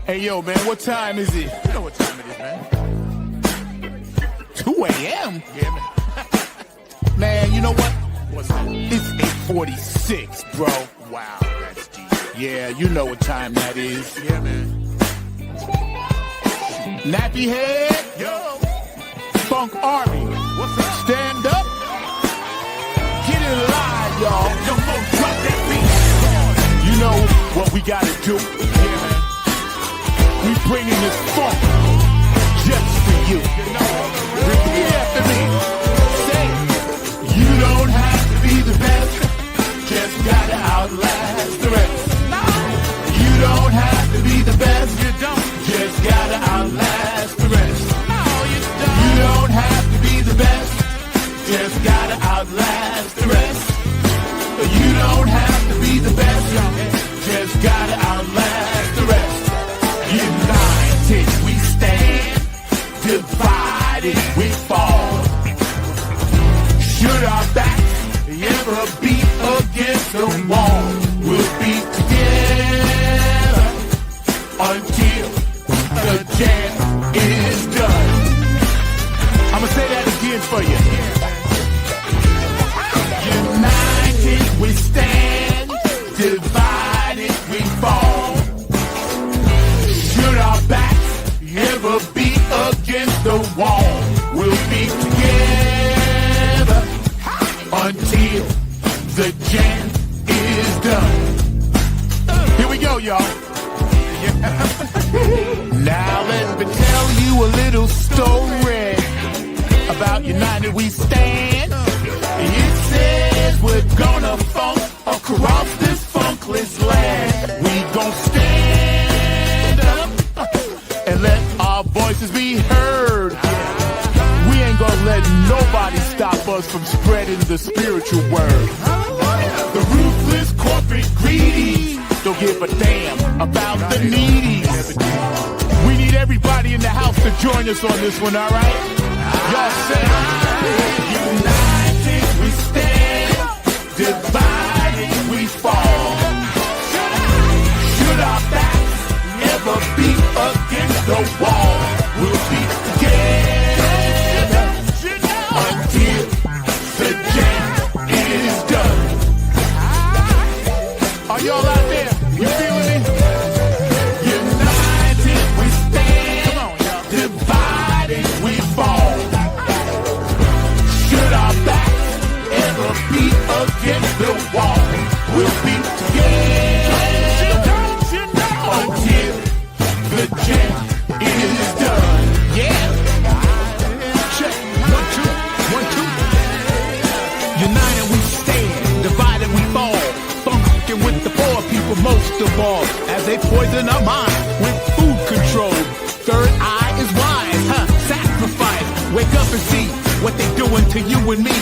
Hey, yo, man, what time is it? You know what time it is, man. 2 a.m.? Yeah, man. Man, you know what? What's that? It's 8:46, bro. Wow, that's deep. Yeah, you know what time that is. Yeah, man. Nappy head, Yo, Funk Army. what's up? Stand up. Get it live, y'all. Yo, Mo, drop that beat. You know what we gotta do. Yeah, man. We bringing this funk just for you. Repeat after me. Say, you don't have to be the best, just gotta outlast the rest. You don't have to be the best, You don't. just gotta outlast the rest. No, you You don't have to be the best, just gotta outlast the rest. You don't have to be the best, just gotta outlast the rest. United we stand, divided we fall. Should our backs ever be against the wall, we'll be together until the jam is done. I'ma say that again for you. United we stand, divided we fall. Should our backs ever be against the wall, we'll be together until the jam is done. Here we go, y'all. Now let me tell you a little story about United We Stand. It says we're gonna funk across this funkless land. We gon' stand up and let our voices be heard. We ain't gonna let nobody stop us from spreading the spiritual word. The ruthless corporate greedy don't give a damn about the needy. We need everybody in the house to join us on this one, all right? Y'all say, united we stand, divided we fall. Should our backs ever be against the wall, we'll be together until the jam is done. Are y'all out there? You feeling it? United we stand, divided we fall. Should our backs ever be against the wall, we'll be together until the jam is done. Yeah. Check. 1, 2, 1, 2. United we stand, divided we fall. Funkin' with the poor people most of all, as they poison our mind with food control. Third eye is wise, sacrifice. Wake up and see what they doing to you and me.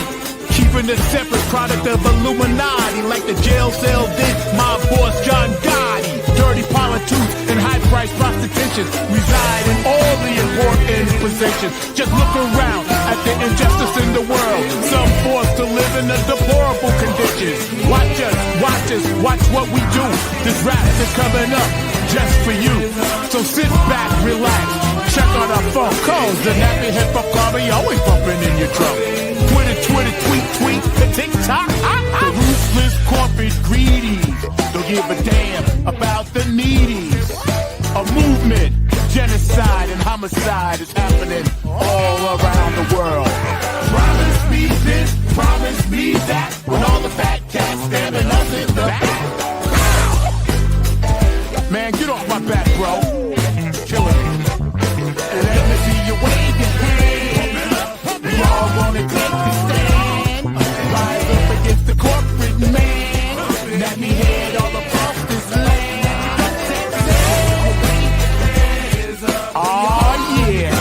Keeping a separate product of Illuminati, like the jail cell did my boss John Gotti. Dirty politics and high-priced prostitution reside in all the important positions. Just look around at the injustice in the world. Some forced to live in a deplorable conditions. Watch us, watch what we do. This rap is coming up just for you. So sit back, relax, check out our phone calls. The nappy hip-hop army always bumping in your drum. Twitter, tweet, TikTok. The ruthless corporate greedies don't give a damn about the needies. A movement, genocide and homicide is happening all around the world. Promise me this, promise me that, when all the fat cats stabbing us in the back. Man, get off my back, bro. Killing me. Let me see you wave your hand. We all wanna take the stand. Rise up against the corporate man. Let me head all across this land. Oh yeah.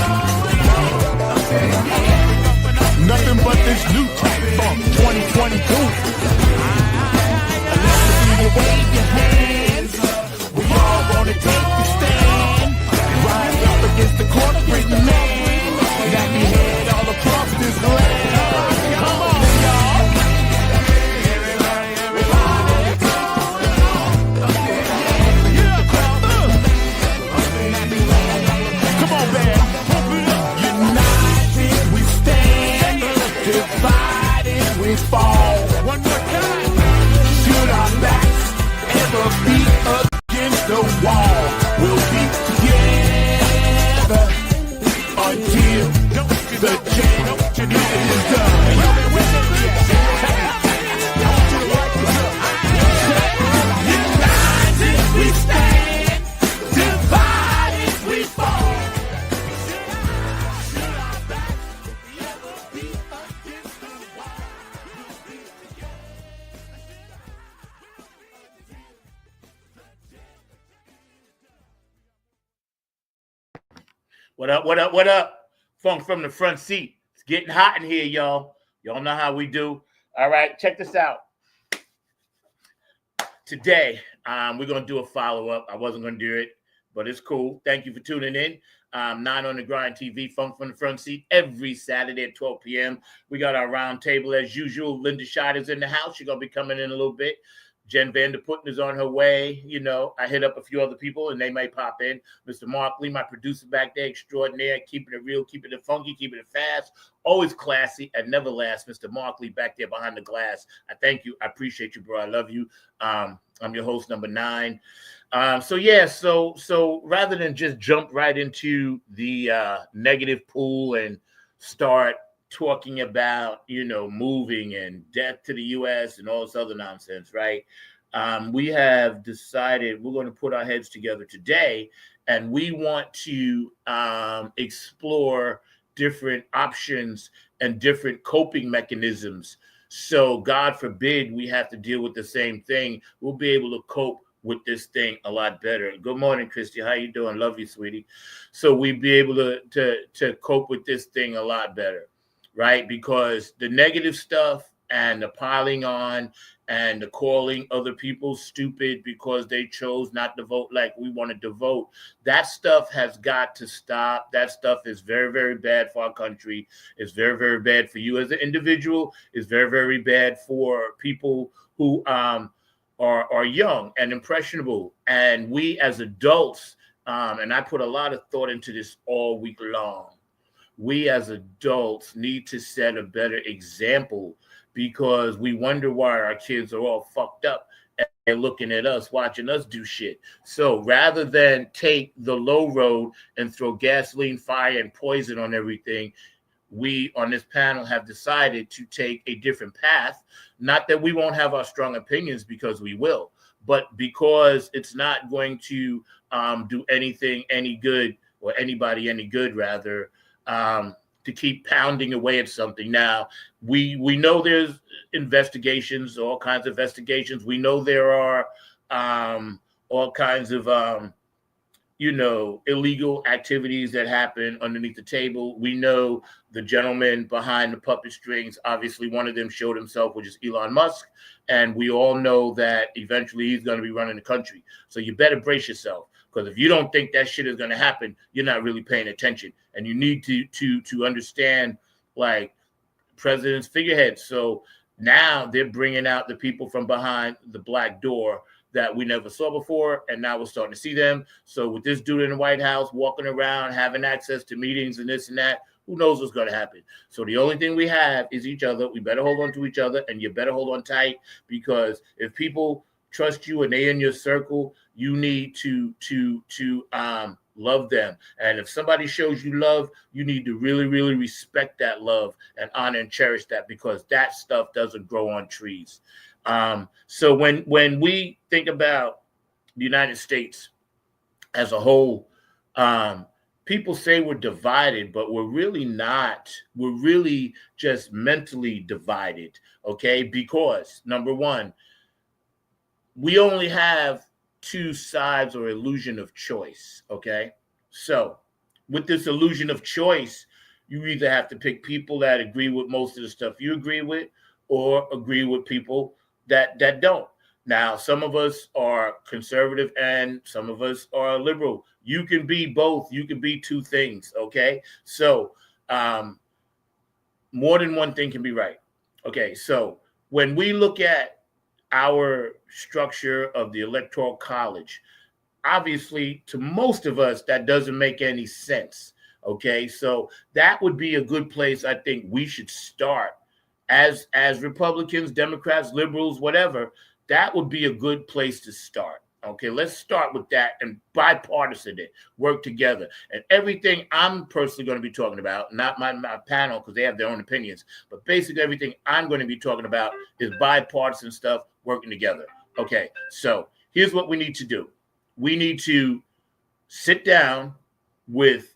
Nothing but this new type funk 2022. Let me see you wave your hands. We all wanna take the stand. Rise up against the corporate man. Let me head all across this land. Come on, y'all. What up? What up? What up? Funk from the front seat. It's getting hot in here, y'all. Y'all know how we do. All right, check this out. Today, we're going to do a follow-up. I wasn't going to do it, but it's cool. Thank you for tuning in. 9 on the Grind TV, Funk from the front seat, every Saturday at 12 p.m. We got our round table as usual. Linda Schott is in the house. She's going to be coming in a little bit. Jen Vanderputten is on her way. You know, I hit up a few other people and they might pop in. Mr. Mark Lee, my producer back there, extraordinaire, keeping it real, keeping it funky, keeping it fast, always classy and never last. Mr. Mark Lee back there behind the glass. I thank you. I appreciate you, bro. I love you. I'm your host, number 9. So rather than just jump right into the negative pool and start talking about, moving and death to the U.S. and all this other nonsense, right? We have decided we're going to put our heads together today, and we want to explore different options and different coping mechanisms. So God forbid we have to deal with the same thing. We'll be able to cope with this thing a lot better. Good morning, Christy. How you doing? Love you, sweetie. So we'd be able to cope with this thing a lot better. Right? Because the negative stuff and the piling on and the calling other people stupid because they chose not to vote like we wanted to vote, that stuff has got to stop. That stuff is very, very bad for our country. It's very, very bad for you as an individual. It's very, very bad for people who are young and impressionable. And we as adults, and I put a lot of thought into this all week long, we as adults need to set a better example, because we wonder why our kids are all fucked up and they're looking at us, watching us do shit. So rather than take the low road and throw gasoline, fire, and poison on everything, we on this panel have decided to take a different path. Not that we won't have our strong opinions, because we will, but because it's not going to do anything any good, or anybody any good, rather, to keep pounding away at something. Now, we know there's investigations, all kinds of investigations. We know there are all kinds of, illegal activities that happen underneath the table. We know the gentleman behind the puppet strings, obviously one of them showed himself, which is Elon Musk. And we all know that eventually he's going to be running the country. So you better brace yourself. Because if you don't think that shit is going to happen, you're not really paying attention. And you need to understand, like, president's figureheads. So now they're bringing out the people from behind the black door that we never saw before, and now we're starting to see them. So with this dude in the White House walking around, having access to meetings and this and that, who knows what's going to happen? So the only thing we have is each other. We better hold on to each other, and you better hold on tight, because if people trust you and they in your circle, you need to love them. And if somebody shows you love, you need to really, really respect that love and honor and cherish that, because that stuff doesn't grow on trees. So when we think about the United States as a whole, people say we're divided, but we're really not. We're really just mentally divided, okay? Because, number one, we only have two sides or illusion of choice, okay? So with this illusion of choice, you either have to pick people that agree with most of the stuff you agree with, or agree with people that don't. Now, some of us are conservative and some of us are liberal. You can be both. You can be two things, okay? So more than one thing can be right. Okay, so when we look at our structure of the Electoral College, obviously, to most of us, that doesn't make any sense, okay? So that would be a good place I think we should start as Republicans, Democrats, liberals, whatever. That would be a good place to start. Okay, let's start with that and bipartisan it, work together. And everything I'm personally going to be talking about, not my panel, because they have their own opinions, but basically everything I'm going to be talking about is bipartisan stuff, working together. Okay, so here's what we need to do. We need to sit down with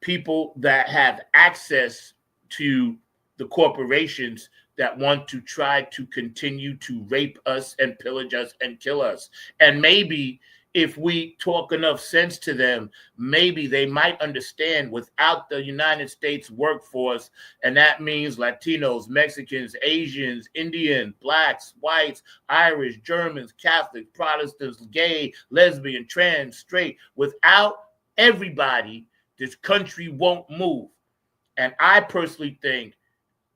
people that have access to the corporations that want to try to continue to rape us and pillage us and kill us. And maybe if we talk enough sense to them, maybe they might understand without the United States workforce, and that means Latinos, Mexicans, Asians, Indian, blacks, whites, Irish, Germans, Catholics, Protestants, gay, lesbian, trans, straight. Without everybody, this country won't move. And I personally think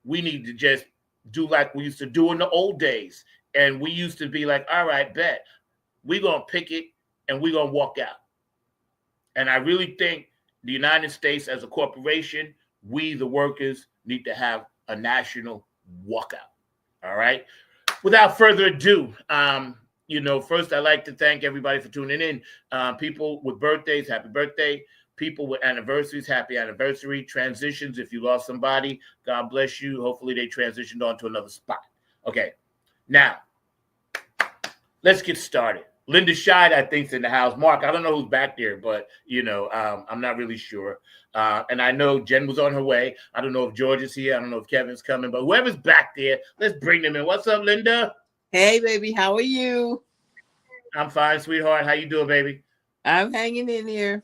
we need to just do like we used to do in the old days. And we used to be like, all right, bet. We're going to pick it and we're going to walk out. And I really think the United States as a corporation, we, the workers, need to have a national walkout. All right. Without further ado, first I'd like to thank everybody for tuning in. People with birthdays, happy birthday. People with anniversaries, happy anniversary. Transitions, if you lost somebody, God bless you. Hopefully they transitioned on to another spot. Okay. Now, let's get started. Linda Scheid, I think, is in the house. Mark, I don't know who's back there, but, I'm not really sure. And I know Jen was on her way. I don't know if George is here. I don't know if Kevin's coming, but whoever's back there, let's bring them in. What's up, Linda? Hey, baby. How are you? I'm fine, sweetheart. How you doing, baby? I'm hanging in here.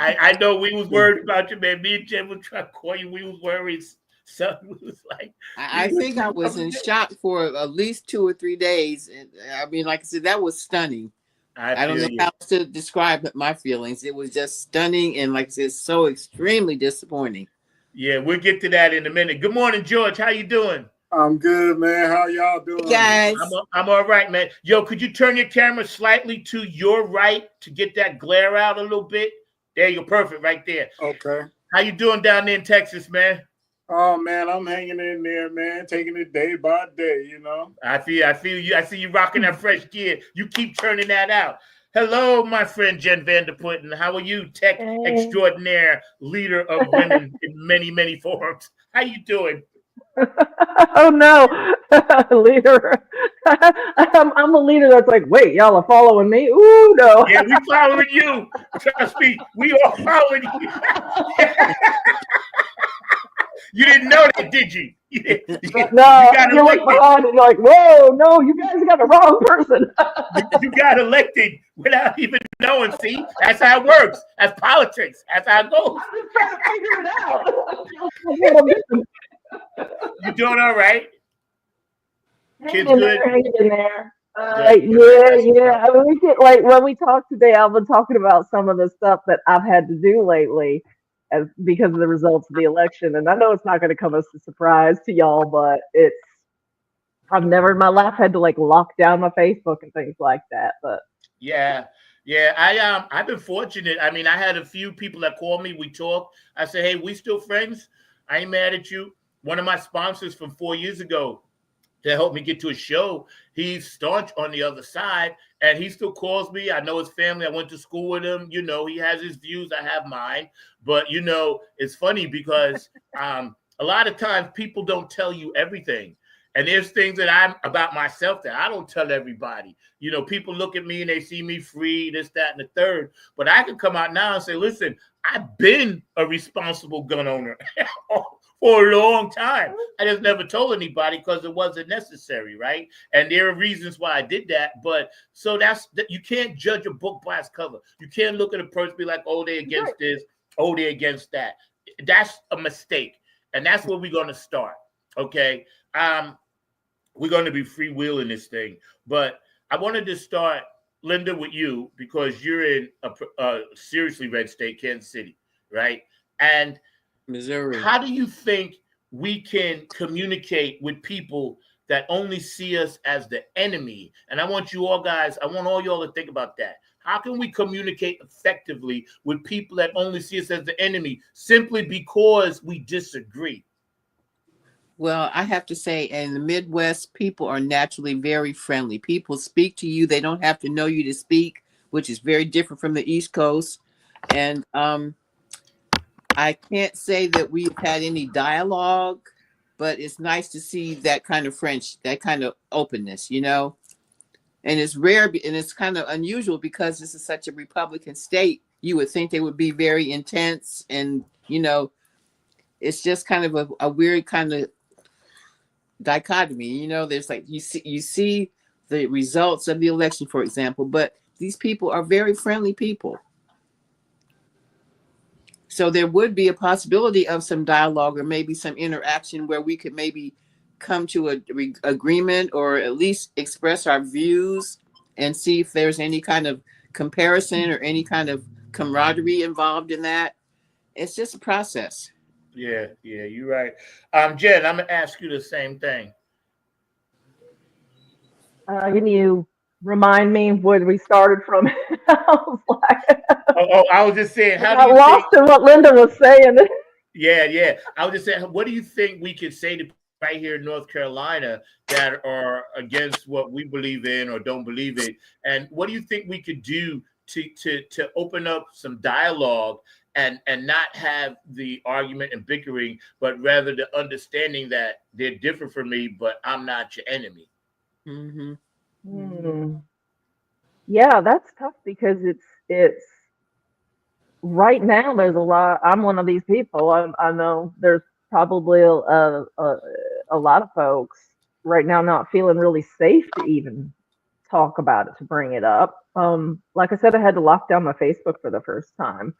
I know we was worried about you, man. Me and Jen were trying to call you. We was worried. Something was like. I think I was in shock for at least 2 or 3 days. And I mean, like I said, that was stunning. I don't know how to describe my feelings. It was just stunning and, like I said, so extremely disappointing. Yeah, we'll get to that in a minute. Good morning, George. How you doing? I'm good, man. How y'all doing? Hey guys. I'm all right, man. Yo, could you turn your camera slightly to your right to get that glare out a little bit? There, you're perfect right there. Okay. How you doing down there in Texas, man? Oh, man, I'm hanging in there, man, taking it day by day, I feel you. I see you rocking that fresh gear. You keep turning that out. Hello, my friend Jen Vanderputten. How are you, tech extraordinaire, leader of women in many, many forums? How you doing? Oh no, leader! I'm a leader that's like, wait, y'all are following me? Ooh, no. Yeah, we following you. Trust me, we all following you. You didn't know that, did you? No, you look behind and you're like, whoa, no, you guys got the wrong person. You got elected without even knowing. See, that's how it works. That's politics. That's how it goes. I'm just trying to figure it out. You doing all right? Kids Hanging good? in there. Good. Yeah. I mean, we get, like, when we talk today, I've been talking about some of the stuff that I've had to do lately because of the results of the election. And I know it's not going to come as a surprise to y'all, but I've never in my life had to, like, lock down my Facebook and things like that. But yeah. I've been fortunate. I mean, I had a few people that called me. We talked. I said, hey, we still friends. I ain't mad at you. One of my sponsors from 4 years ago to help me get to a show, he's staunch on the other side, and he still calls me. I know his family. I went to school with him. He has his views. I have mine. But, it's funny because a lot of times people don't tell you everything. And there's things that I'm about myself that I don't tell everybody. People look at me and they see me free, this, that, and the third. But I can come out now and say, listen, I've been a responsible gun owner for a long time. I just never told anybody because it wasn't necessary, right? And there are reasons why I did that. But so you can't judge a book by its cover. You can't look at a person and be like, oh, they're against this, oh, they're against that. That's a mistake. And that's where we're going to start, okay? We're going to be freewheeling this thing. But I wanted to start, Linda, with you because you're in a seriously red state, Kansas City, right? And Missouri. How do you think we can communicate with people that only see us as the enemy? And I want all y'all to think about that. How can we communicate effectively with people that only see us as the enemy simply because we disagree? Well, I have to say, in the Midwest, people are naturally very friendly. People speak to you. They don't have to know you to speak, which is very different from the East Coast. And I can't say that we've had any dialogue, but it's nice to see that kind of French, that kind of openness, And it's rare and it's kind of unusual because this is such a Republican state. You would think they would be very intense and, it's just kind of a weird kind of dichotomy. There's like you see the results of the election, for example, but these people are very friendly people. So there would be a possibility of some dialogue or maybe some interaction where we could maybe come to a agreement or at least express our views and see if there's any kind of comparison or any kind of camaraderie involved in that. It's just a process. Yeah, you're right. Jen, I'm gonna ask you the same thing. Can you remind me where we started from? I was like, I was just saying, how I do you lost think? in what Linda was saying. Yeah. I was just saying, what do you think we could say to people right here in North Carolina that are against what we believe in or don't believe in? And what do you think we could do to open up some dialogue and not have the argument and bickering, but rather the understanding that they're different from me, but I'm not your enemy? Mm-hmm. Yeah, that's tough because it's right now. There's a lot. I'm one of these people. I know there's probably a lot of folks right now not feeling really safe to even talk about it, to bring it up. Like I said, I had to lock down my Facebook for the first time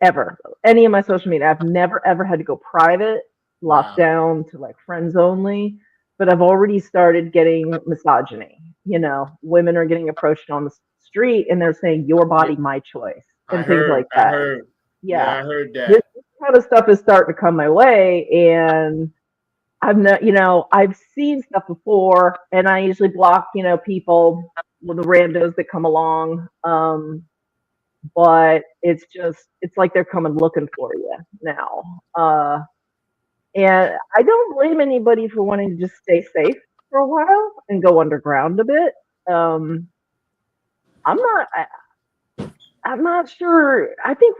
ever. Any of my social media, I've never ever had to go private, locked down to like friends only. But I've already started getting misogyny. You know, women are getting approached on the street and they're saying, "Your body, my choice," and things like that. I heard that. This kind of stuff is starting to come my way, and I've not, I've seen stuff before, and I usually block, people with the randos that come along. But it's like they're coming looking for you now. And I don't blame anybody for wanting to just stay safe for a while and go underground a bit. I'm not sure. I think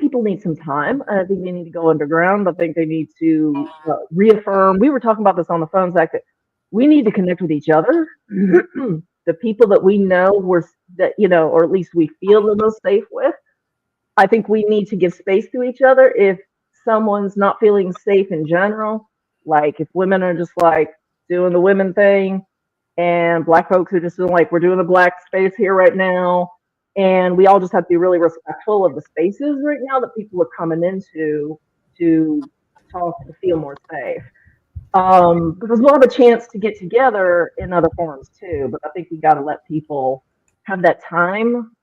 people need some time. I think they need to go underground. I think they need to reaffirm. We were talking about this on the phone, Zach, that we need to connect with each other. The people that we know or at least we feel the most safe with. I think we need to give space to each other. If someone's not feeling safe in general, like if women are just like doing the women thing and Black folks are just doing like, we're doing the Black space here right now, and we all just have to be really respectful of the spaces right now that people are coming into to talk and feel more safe. Because we'll have a chance to get together in other forums too, but I think we got to let people have that time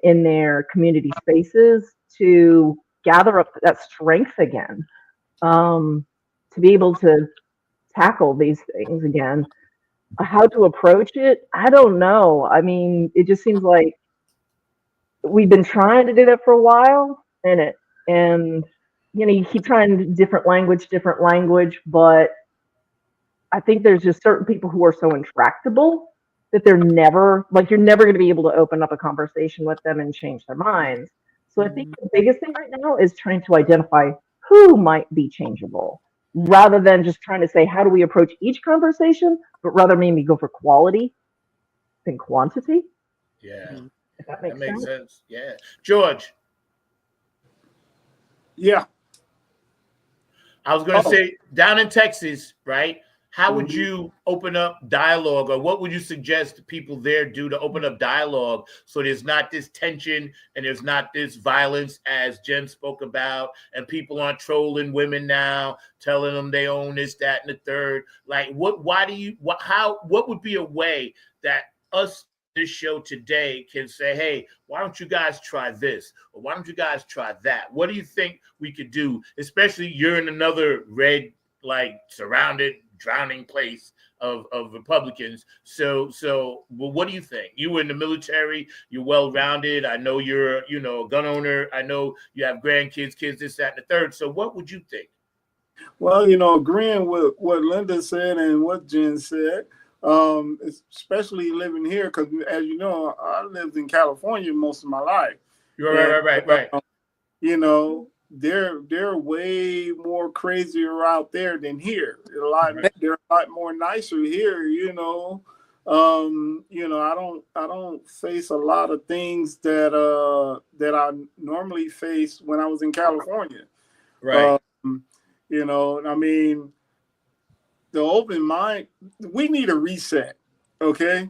in their community spaces to gather up that strength again, to be able to tackle these things again. How to approach it, I don't know. I mean, it just seems like we've been trying to do that for a while, and you keep trying different language, but I think there's just certain people who are so intractable that you're never going to be able to open up a conversation with them and change their minds. So I think the biggest thing right now is trying to identify who might be changeable, rather than just trying to say, how do we approach each conversation, but rather maybe go for quality than quantity. Yeah. If that makes sense. Yeah. George. Yeah. I was going to say, down in Texas, right? How would you open up dialogue, or what would you suggest people there do to open up dialogue so there's not this tension and there's not this violence as Jen spoke about, and people aren't trolling women now, telling them they own this, that, and the third? Like, what would be a way that this show today can say, hey, why don't you guys try this? Or why don't you guys try that? What do you think we could do? Especially you're in another red, like surrounded, drowning place of Republicans. So well, what do you think? You were in the military, you're well-rounded. I know you're, a gun owner. I know you have grandkids, kids, this, that, and the third. So what would you think? Well, agreeing with what Linda said and what Jen said, especially living here, because as you know, I lived in California most of my life. You're right. They're way more crazier out there than here. They're a lot more nicer here. I don't face a lot of things that I normally face when I was in California. Right. I mean, the open mind, we need a reset. Okay.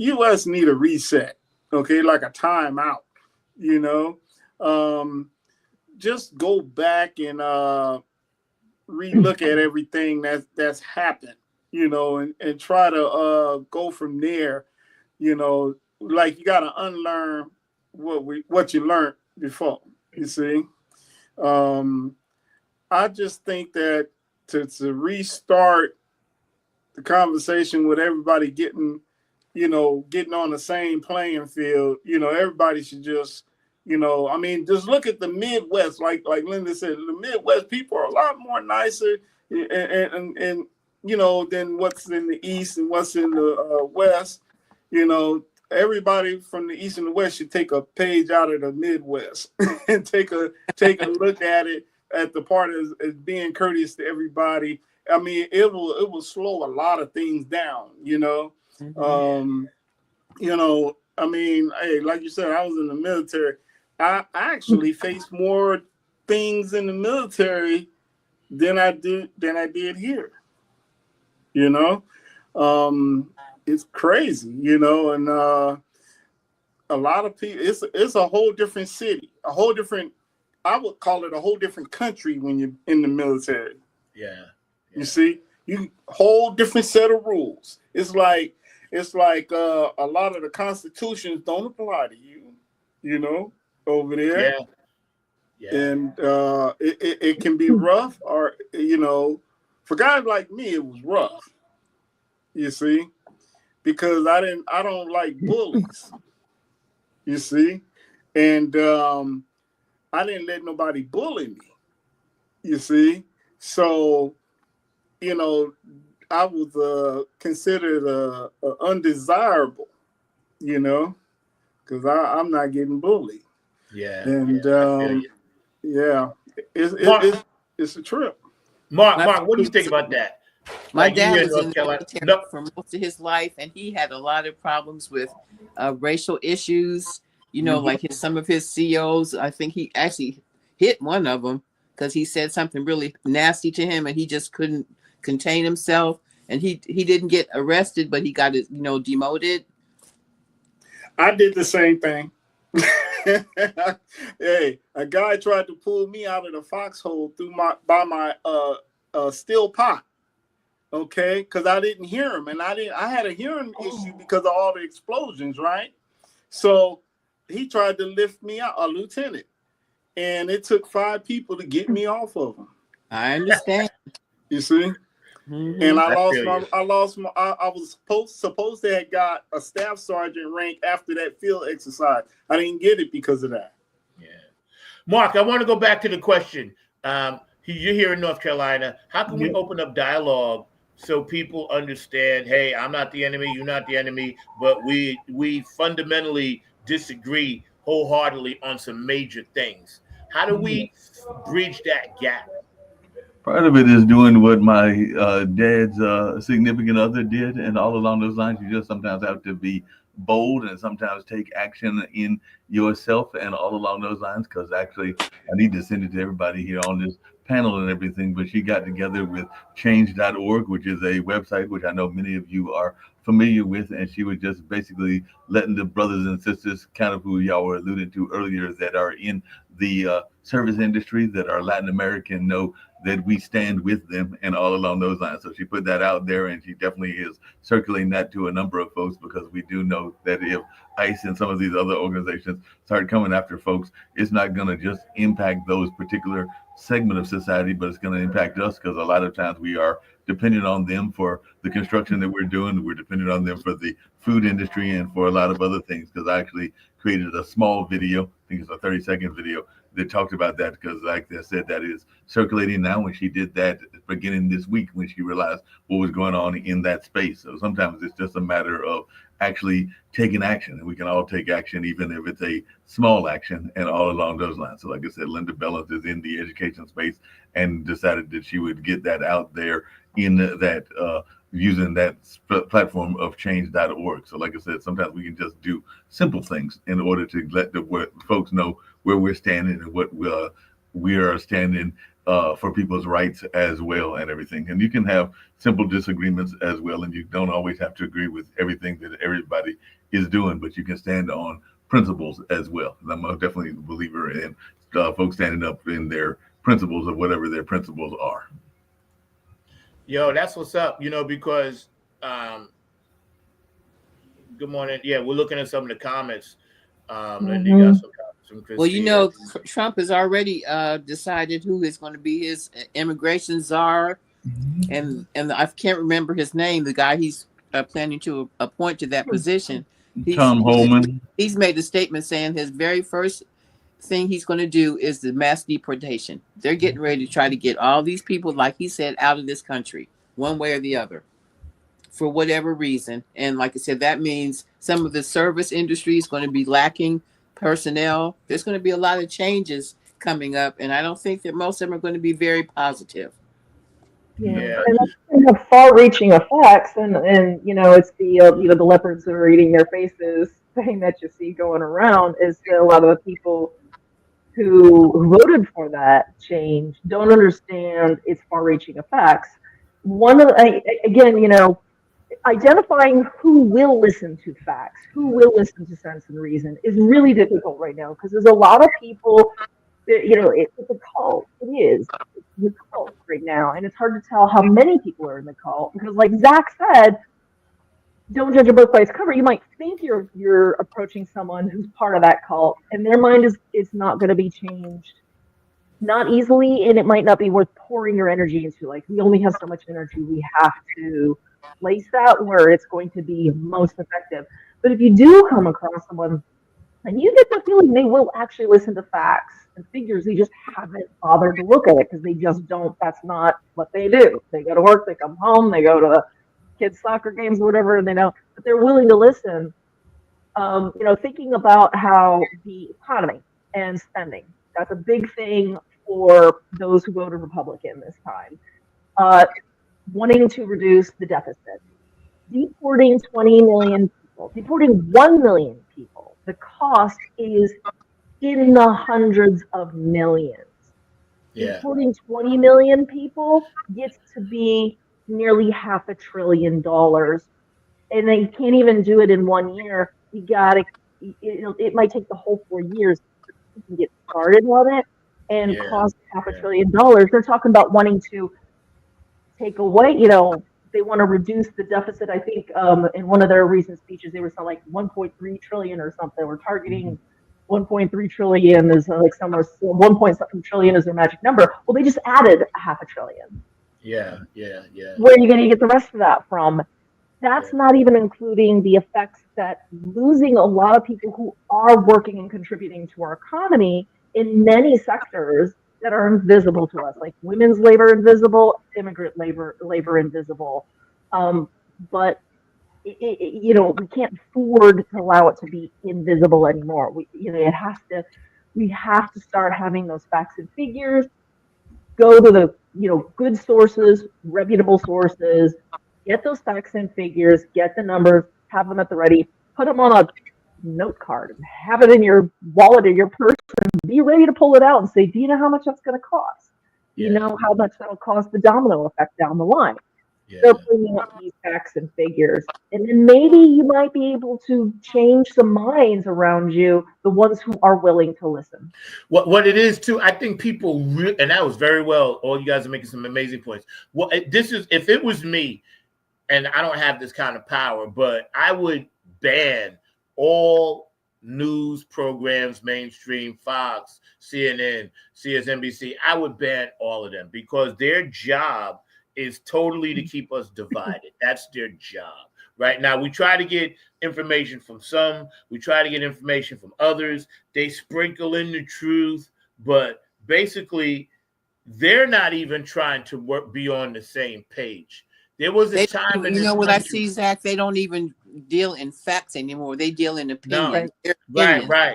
U.S. need a reset, okay, like a timeout, you know. Just go back and relook at everything that's happened, you know, and try to go from there, you know. Like you got to unlearn what you learned before. You see, I just think that to restart the conversation with everybody getting on the same playing field, you know, everybody should just, you know, I mean, just look at the Midwest. Like Linda said, the Midwest people are a lot more nicer and you know, than what's in the East and what's in the West. You know, everybody from the East and the West should take a page out of the Midwest and take a look at it, at the part as being courteous to everybody. I mean, it will slow a lot of things down, you know. You know, I mean, hey, like you said, I was in the military. I actually faced more things in the military than I did here. You know, it's crazy, you know, and a lot of people. It's a whole different city, I would call it a whole different country when you're in the military. Yeah. You see, you whole different set of rules. It's like a lot of the constitutions don't apply to you, you know, over there. Yeah. And it can be rough, or you know, for guys like me, it was rough. You see, because I don't like bullies. You see, and I didn't let nobody bully me. You see, so you know, I was considered undesirable. You know, because I'm not getting bullied. Yeah. And yeah, it's a trip. Mark, what do you think about that? My Like, dad you was in in North the Carolina? military No. for most of his life, and he had a lot of problems with racial issues. You know, like some of his COs, I think he actually hit one of them because he said something really nasty to him, and he just couldn't contain himself. And he didn't get arrested, but he got, you know, demoted. I did the same thing. Hey, a guy tried to pull me out of the foxhole by my steel pot. Okay, because I didn't hear him, and I had a hearing issue because of all the explosions, right? So he tried to lift me out, a lieutenant, and it took 5 people to get me off of him. I understand. You see, and I was supposed to have got a staff sergeant rank after that field exercise. I didn't get it because of that. Yeah, Mark, I want to go back to the question. You're here in North Carolina. How can we open up dialogue so people understand, hey, I'm not the enemy, you're not the enemy, but we fundamentally disagree wholeheartedly on some major things? How do we bridge that gap? Part of it is doing what my dad's significant other did, and all along those lines, you just sometimes have to be bold and sometimes take action in yourself, and all along those lines, because actually I need to send it to everybody here on this panel and everything, but she got together with change.org, which is a website which I know many of you are familiar with, and she was just basically letting the brothers and sisters, kind of who y'all were alluding to earlier, that are in the service industry, that are Latin American, know that we stand with them, and all along those lines. So she put that out there, and she definitely is circulating that to a number of folks, because we do know that if ICE and some of these other organizations start coming after folks, it's not going to just impact those particular segment of society, but it's going to impact us, because a lot of times we are dependent on them for the construction that we're doing. We're dependent on them for the food industry and for a lot of other things, because I actually created a small video, I think it's a 30-second video, that talked about that, because like I said, that is circulating now, and she did that beginning this week when she realized what was going on in that space. So sometimes it's just a matter of actually taking action, and we can all take action, even if it's a small action, and all along those lines. So like I said, Linda Bellens is in the education space and decided that she would get that out there in that using that platform of change.org. So like I said, sometimes we can just do simple things in order to let the folks know where we're standing and what we are standing for people's rights as well and everything. And you can have simple disagreements as well, and you don't always have to agree with everything that everybody is doing, but you can stand on principles as well. And I'm definitely a believer in folks standing up in their principles of whatever their principles are. Yo, that's what's up, because good morning. Yeah, we're looking at some of the comments. Lindy got some comments from Christine. Well, Trump has already decided who is going to be his immigration czar, and I can't remember his name. The guy he's planning to appoint to that position, Tom Homan. He's made a statement saying his very first thing he's going to do is the mass deportation. They're getting ready to try to get all these people, like he said, out of this country, one way or the other, for whatever reason. And like I said, that means some of the service industry is going to be lacking personnel. There's going to be a lot of changes coming up, and I don't think that most of them are going to be very positive. Yeah. And that's going to have far-reaching effects, and it's the the leopards that are eating their faces thing that you see going around is that a lot of the people who voted for that change don't understand its far-reaching effects. Identifying who will listen to facts, who will listen to sense and reason is really difficult right now because there's a lot of people that, it's a cult. It is. It's a cult right now. And it's hard to tell how many people are in the cult because, like Zach said, don't judge a book by its cover. You might think you're approaching someone who's part of that cult, and their mind is not going to be changed, not easily, and it might not be worth pouring your energy into. Like, we only have so much energy. We have to place that where it's going to be most effective. But if you do come across someone and you get the feeling they will actually listen to facts and figures, they just haven't bothered to look at it because they just don't. That's not what they do. They go to work, they come home, they go to the kids' soccer games or whatever, and they know, but they're willing to listen. Thinking about how the economy and spending, that's a big thing for those who voted Republican this time. Wanting to reduce the deficit, deporting 20 million people, deporting 1 million people. The cost is in the hundreds of millions. Yeah. Deporting 20 million people gets to be nearly $500 billion, and they can't even do it in 1 year. You gotta. It might take the whole 4 years to get started on it, and cost $500 billion. They're talking about wanting to take away. They want to reduce the deficit. I think in one of their recent speeches, they were saying like 1.3 trillion or something. We're targeting 1.3 trillion is like somewhere 1.7 trillion is their magic number. Well, they just added $500 billion. Yeah. Where are you going to get the rest of that from? That's not even including the effects that losing a lot of people who are working and contributing to our economy in many sectors that are invisible to us, like women's labor invisible, immigrant labor invisible. But we can't afford to allow it to be invisible anymore. We have to start having those facts and figures. Go to the good sources, reputable sources. Get those facts and figures. Get the numbers. Have them at the ready. Put them on a note card and have it in your wallet or your purse. And be ready to pull it out and say, "Do you know how much that's going to cost? Do you know how much that'll cost the domino effect down the line?" They're bringing up these facts and figures, and then maybe you might be able to change some minds around you, the ones who are willing to listen. What it is too, I think people and that was very well. All you guys are making some amazing points. This is, if it was me, and I don't have this kind of power, but I would ban all news programs, mainstream, Fox, CNN, CSNBC. I would ban all of them because their job is totally to keep us divided. That's their job. Right now, we try to get information from some, we try to get information from others. They sprinkle in the truth, but basically, they're not even trying to be on the same page. There was a time in what I see, Zach? They don't even deal in facts anymore. They deal in opinions. Right.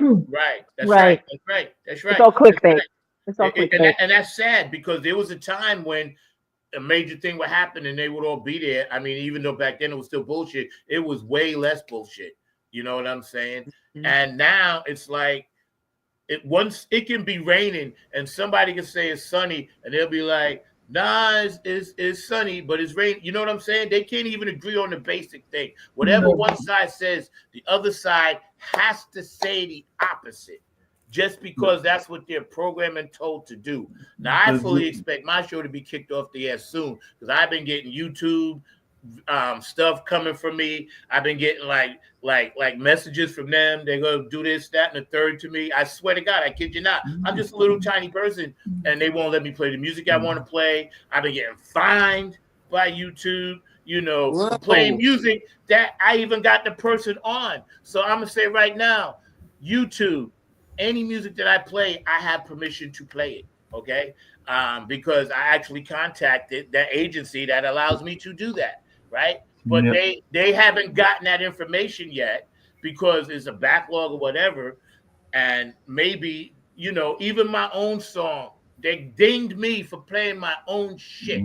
That's right. It's all clickbait. It's all clickbait. And that's sad because there was a time when a major thing would happen and they would all be there. I mean, even though back then it was still bullshit, it was way less bullshit. You know what I'm saying? Mm-hmm. And now it's like once it can be raining and somebody can say it's sunny and they'll be like, nah, it's sunny, but it's rain. You know what I'm saying? They can't even agree on the basic thing. Whatever one side says, the other side has to say the opposite, just because that's what they're programmed and told to do. Now, I fully expect my show to be kicked off the air soon, because I've been getting YouTube stuff coming from me. I've been getting like messages from them. They're gonna do this, that, and the third to me. I swear to God, I kid you not. I'm just a little tiny person, and they won't let me play the music I want to play. I've been getting fined by YouTube, you know, for playing music that I even got the person on. So I'm gonna say right now, YouTube, any music that I play, I have permission to play it. Okay, because I actually contacted that agency that allows me to do that. Right, but they haven't gotten that information yet because there's a backlog or whatever, and maybe, you know, even my own song, they dinged me for playing my own shit.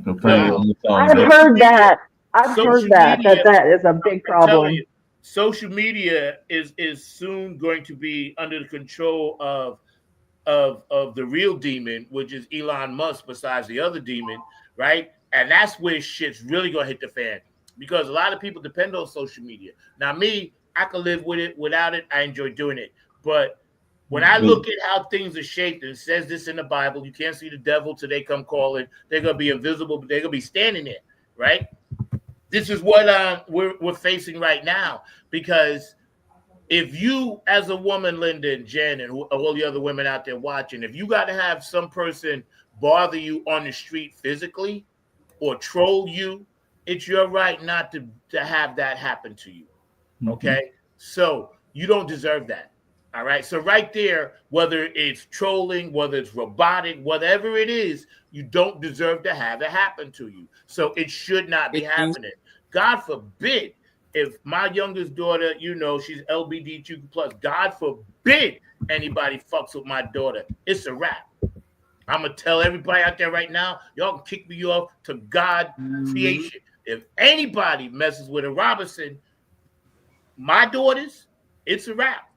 I've heard that. I've heard that is a big problem. Social media is soon going to be under the control of the real demon, which is Elon Musk, besides the other demon, right? And that's where shit's really gonna hit the fan, because a lot of people depend on social media. Now, me, I can live with it, without it. I enjoy doing it. But when I look at how things are shaped, and it says this in the Bible, you can't see the devil till they come calling. They're gonna be invisible, but they're gonna be standing there, right? This is what we're facing right now, because if you, as a woman, Linda and Jen, and all the other women out there watching, if you got to have some person bother you on the street physically or troll you, it's your right not to have that happen to you. Okay? So you don't deserve that. All right? So right there, whether it's trolling, whether it's robotic, whatever it is, you don't deserve to have it happen to you. So it should not be happening. God forbid, if my youngest daughter, you know, she's LBDQ plus, God forbid anybody fucks with my daughter. It's a wrap. I'm going to tell everybody out there right now, y'all can kick me off to God creation. If anybody messes with a Robinson, my daughters, it's a wrap.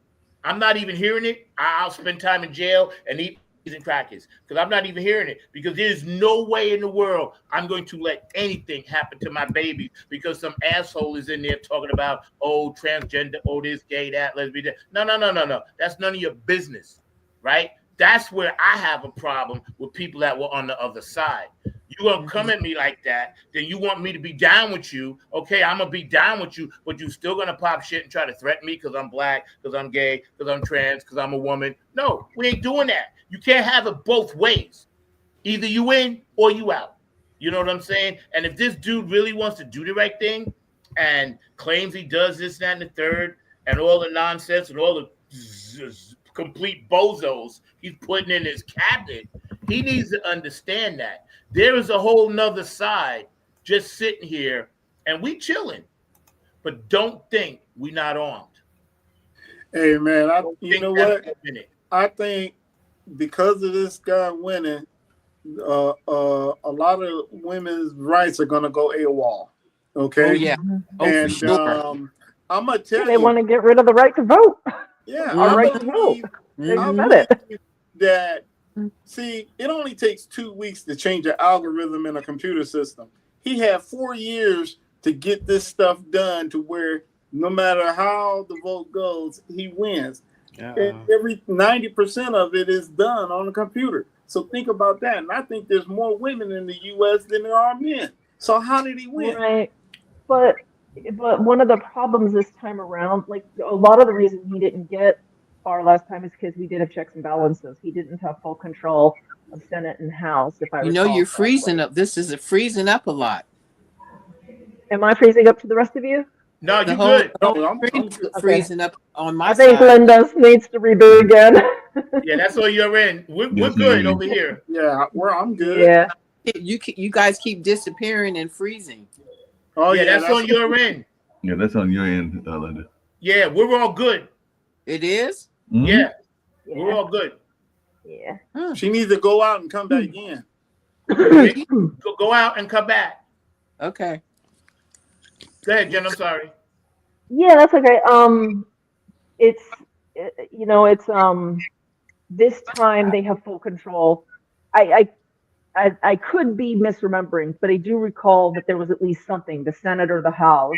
I'm not even hearing it. I'll spend time in jail and eat and crackers, because I'm not even hearing it, because there's no way in the world I'm going to let anything happen to my baby because some asshole is in there talking about, oh, transgender, oh, this, gay, that, lesbian, that. No. That's none of your business, right? That's where I have a problem with people that were on the other side. You gonna come at me like that, then you want me to be down with you. Okay, I'm gonna be down with you, but you still gonna pop shit and try to threaten me because I'm black, because I'm gay, because I'm trans, because I'm a woman. No, we ain't doing that. You can't have it both ways. Either you in or you out. You know what I'm saying? And if this dude really wants to do the right thing and claims he does this, that, and the third, and all the nonsense and all the complete bozos he's putting in his cabinet, he needs to understand that there is a whole nother side just sitting here and we chilling, but don't think we not armed. Hey man, you know what? I think because of this guy winning, a lot of women's rights are gonna go AWOL. Okay. Oh yeah. Oh, and for sure. I'm gonna tell you, they want to get rid of the right to vote. Yeah, Our right to vote. They said it. That see, it only takes 2 weeks to change an algorithm in a computer system. He had 4 years to get this stuff done to where no matter how the vote goes, he wins. And every 90% of it is done on the computer. So think about that. And I think there's more women in the U.S. than there are men. So how did he win? Right. But one of the problems this time around, like a lot of the reason he didn't get far last time is because we did have checks and balances. He didn't have full control of Senate and House. If I know, you're freezing up. This is freezing up a lot. Am I freezing up to the rest of you? No, you're good. No, I'm freezing up on my I think side. Linda needs to reboot again. Yeah, that's all you're in. We're good over here. Yeah, I'm good. Yeah. You guys keep disappearing and freezing. Oh yeah, that's on your end. Yeah, that's on your end, Linda. Yeah, we're all good. It is? Mm-hmm. Yeah, we're all good. Yeah. She needs to go out and come back in. Go out and come back. Okay. Go ahead, Jen. I'm sorry. Yeah, that's okay. It's This time they have full control. I could be misremembering, but I do recall that there was at least something, the Senate or the House,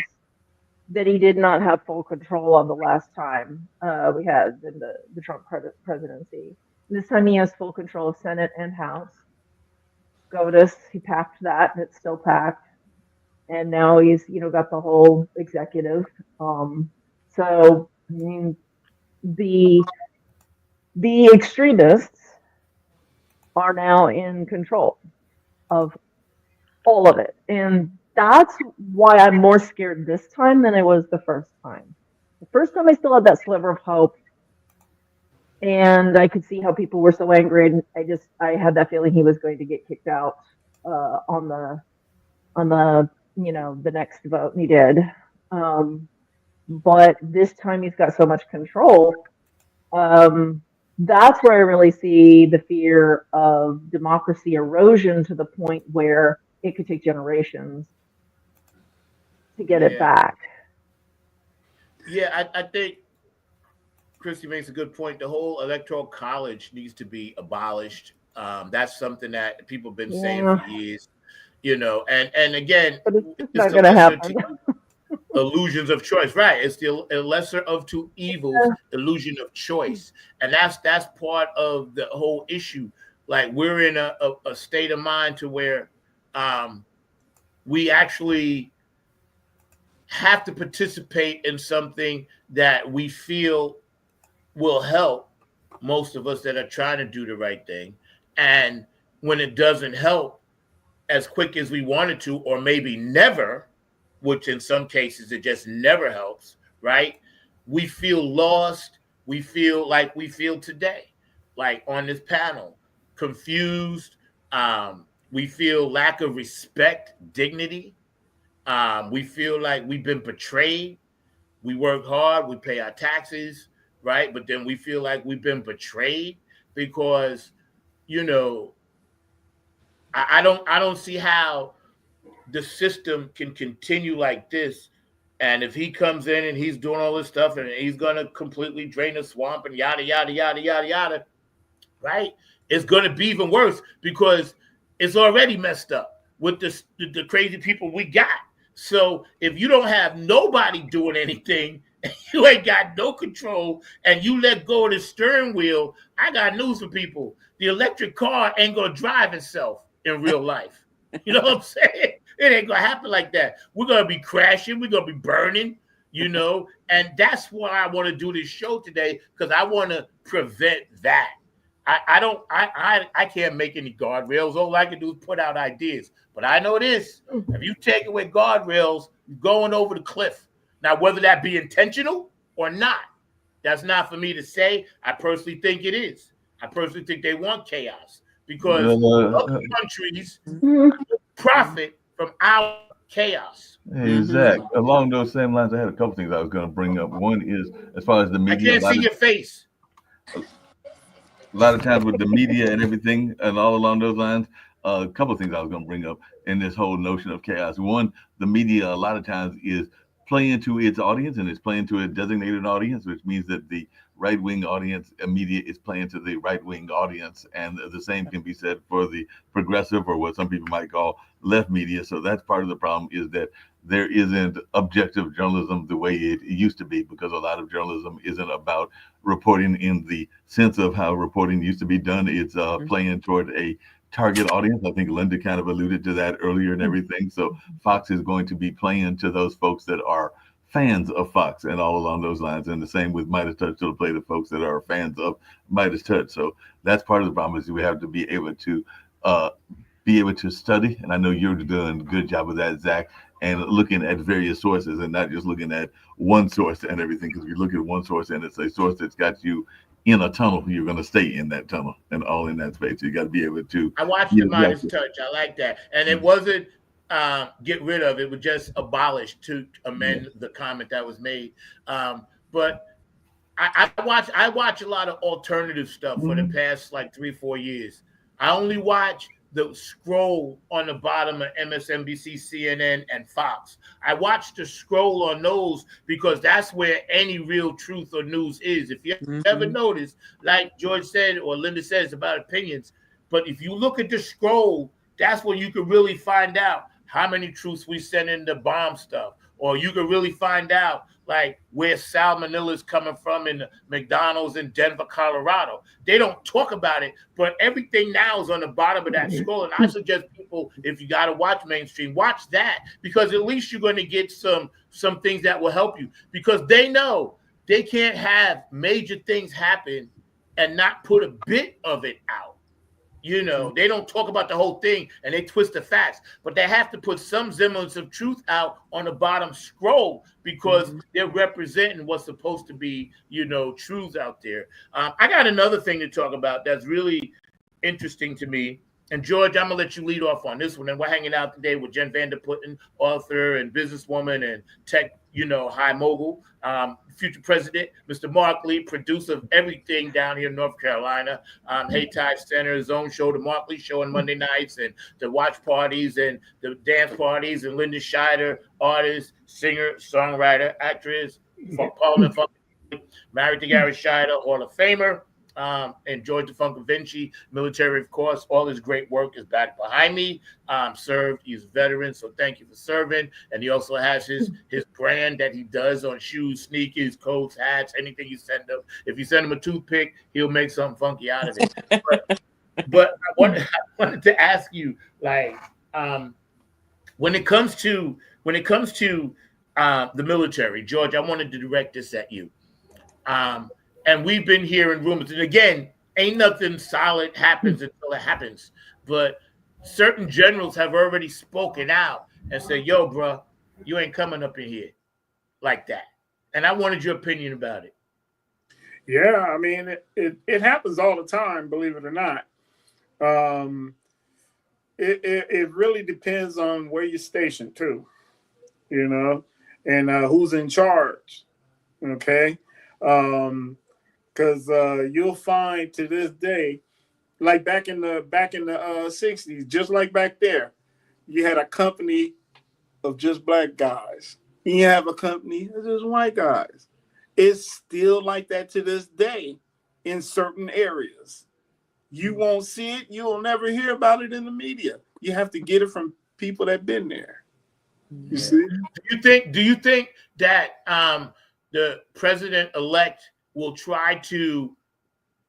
that he did not have full control of the last time we had in the Trump presidency. This time he has full control of Senate and House. SCOTUS, he packed that, and it's still packed. And now he's, got the whole executive. So, I mean, the extremists are now in control of all of it. And that's why I'm more scared this time than I was the first time. The first time I still had that sliver of hope. And I could see how people were so angry, and I had that feeling he was going to get kicked out on the the next vote, and he did. But this time he's got so much control. That's where I really see the fear of democracy erosion to the point where it could take generations to get it back. Yeah, I think Christy makes a good point. The whole electoral college needs to be abolished. That's something that people have been saying for years, and again, but it's not going to happen. Illusions of choice, right? It's the lesser of two evils, illusion of choice, and that's part of the whole issue. Like, we're in a state of mind to where we actually have to participate in something that we feel will help most of us that are trying to do the right thing. And when it doesn't help as quick as we wanted to, or maybe never, which in some cases it just never helps, right? We feel lost. We feel like we feel today, like on this panel, confused. We feel lack of respect, dignity. We feel like we've been betrayed. We work hard, we pay our taxes, right? But then we feel like we've been betrayed because, I don't see how the system can continue like this. And if he comes in and he's doing all this stuff and he's going to completely drain the swamp and yada, yada, yada, yada, yada, right? It's going to be even worse because it's already messed up with the crazy people we got. So if you don't have nobody doing anything, you ain't got no control, and you let go of the steering wheel, I got news for people. The electric car ain't going to drive itself in real life. You know what I'm saying? It ain't going to happen like that. We're going to be crashing. We're going to be burning, and that's why I want to do this show today, because I want to prevent that. I can't make any guardrails. All I can do is put out ideas. But I know this: if you take away guardrails, you're going over the cliff. Now, whether that be intentional or not, that's not for me to say. I personally think it is. I personally think they want chaos because other countries profit from our chaos. Hey, Zach, along those same lines, I had a couple things I was going to bring up. One is, as far as the media, I can't see your face. A lot of times with the media and everything, and all along those lines, a couple of things I was going to bring up in this whole notion of chaos. One, the media a lot of times is playing to its audience, and it's playing to a designated audience, which means that the right-wing audience media is playing to the right-wing audience, and the same can be said for the progressive, or what some people might call left media. So that's part of the problem, is that there isn't objective journalism the way it used to be, because a lot of journalism isn't about reporting in the sense of how reporting used to be done. It's playing toward a target audience. I think Linda kind of alluded to that earlier and everything. So Fox is going to be playing to those folks that are fans of Fox and all along those lines. And the same with Midas Touch, to play to folks that are fans of Midas Touch. So that's part of the problem, is we have to be able to study. And I know you're doing a good job of that, Zach, and looking at various sources and not just looking at one source and everything. Because if you look at one source and it's a source that's got you in a tunnel, you're going to stay in that tunnel and all in that space. You got to be able to. I watched the Midas Touch. I like that. And it wasn't get rid of, it was just abolished to amend the comment that was made. But I watch a lot of alternative stuff for the past like 3-4 years. I only watch the scroll on the bottom of MSNBC, CNN, and Fox. I watch the scroll on those because that's where any real truth or news is. If you ever notice, like George said or Linda said, it's about opinions. But if you look at the scroll, that's where you can really find out how many truths we send in the bomb stuff. Or you can really find out like where salmonella is coming from in the McDonald's in Denver, Colorado. They don't talk about it, but everything now is on the bottom of that scroll. And I suggest people, if you got to watch mainstream, watch that, because at least you're going to get some things that will help you, because they know they can't have major things happen and not put a bit of it out. You know, they don't talk about the whole thing and they twist the facts, but they have to put some semblance of truth out on the bottom scroll because they're representing what's supposed to be, you know, truths out there. I got another thing to talk about that's really interesting to me. And George, I'm gonna let you lead off on this one. And we're hanging out today with Jen Vander Putten, author and businesswoman and tech, you know, high mogul, future president, Mr. Mark Lee, producer of everything down here in North Carolina. Hay Tide Center, his own show, the Mark Lee Show on Monday nights, and the watch parties and the dance parties, and Linda Scheider, artist, singer, songwriter, actress, Paula Funk, married to Gary Scheider, Hall of Famer. And George DeFunco-Vinci, military, of course. All his great work is back behind me. Served, he's a veteran, so thank you for serving. And he also has his brand that he does on shoes, sneakers, coats, hats, anything you send him. If you send him a toothpick, he'll make something funky out of it. but I wanted to ask you, like, when it comes to the military, George, I wanted to direct this at you. And we've been hearing rumors. And again, ain't nothing solid happens until it happens. But certain generals have already spoken out and said, yo, bro, you ain't coming up in here like that. And I wanted your opinion about it. Yeah, I mean, it happens all the time, believe it or not. It really depends on where you're stationed, too, you know, and who's in charge, okay? Because you'll find to this day, like back in the 60s, just like back there, you had a company of just black guys. You have a company of just white guys. It's still like that to this day in certain areas. You won't see it. You'll never hear about it in the media. You have to get it from people that been there. You see? Do you think that the president-elect will try to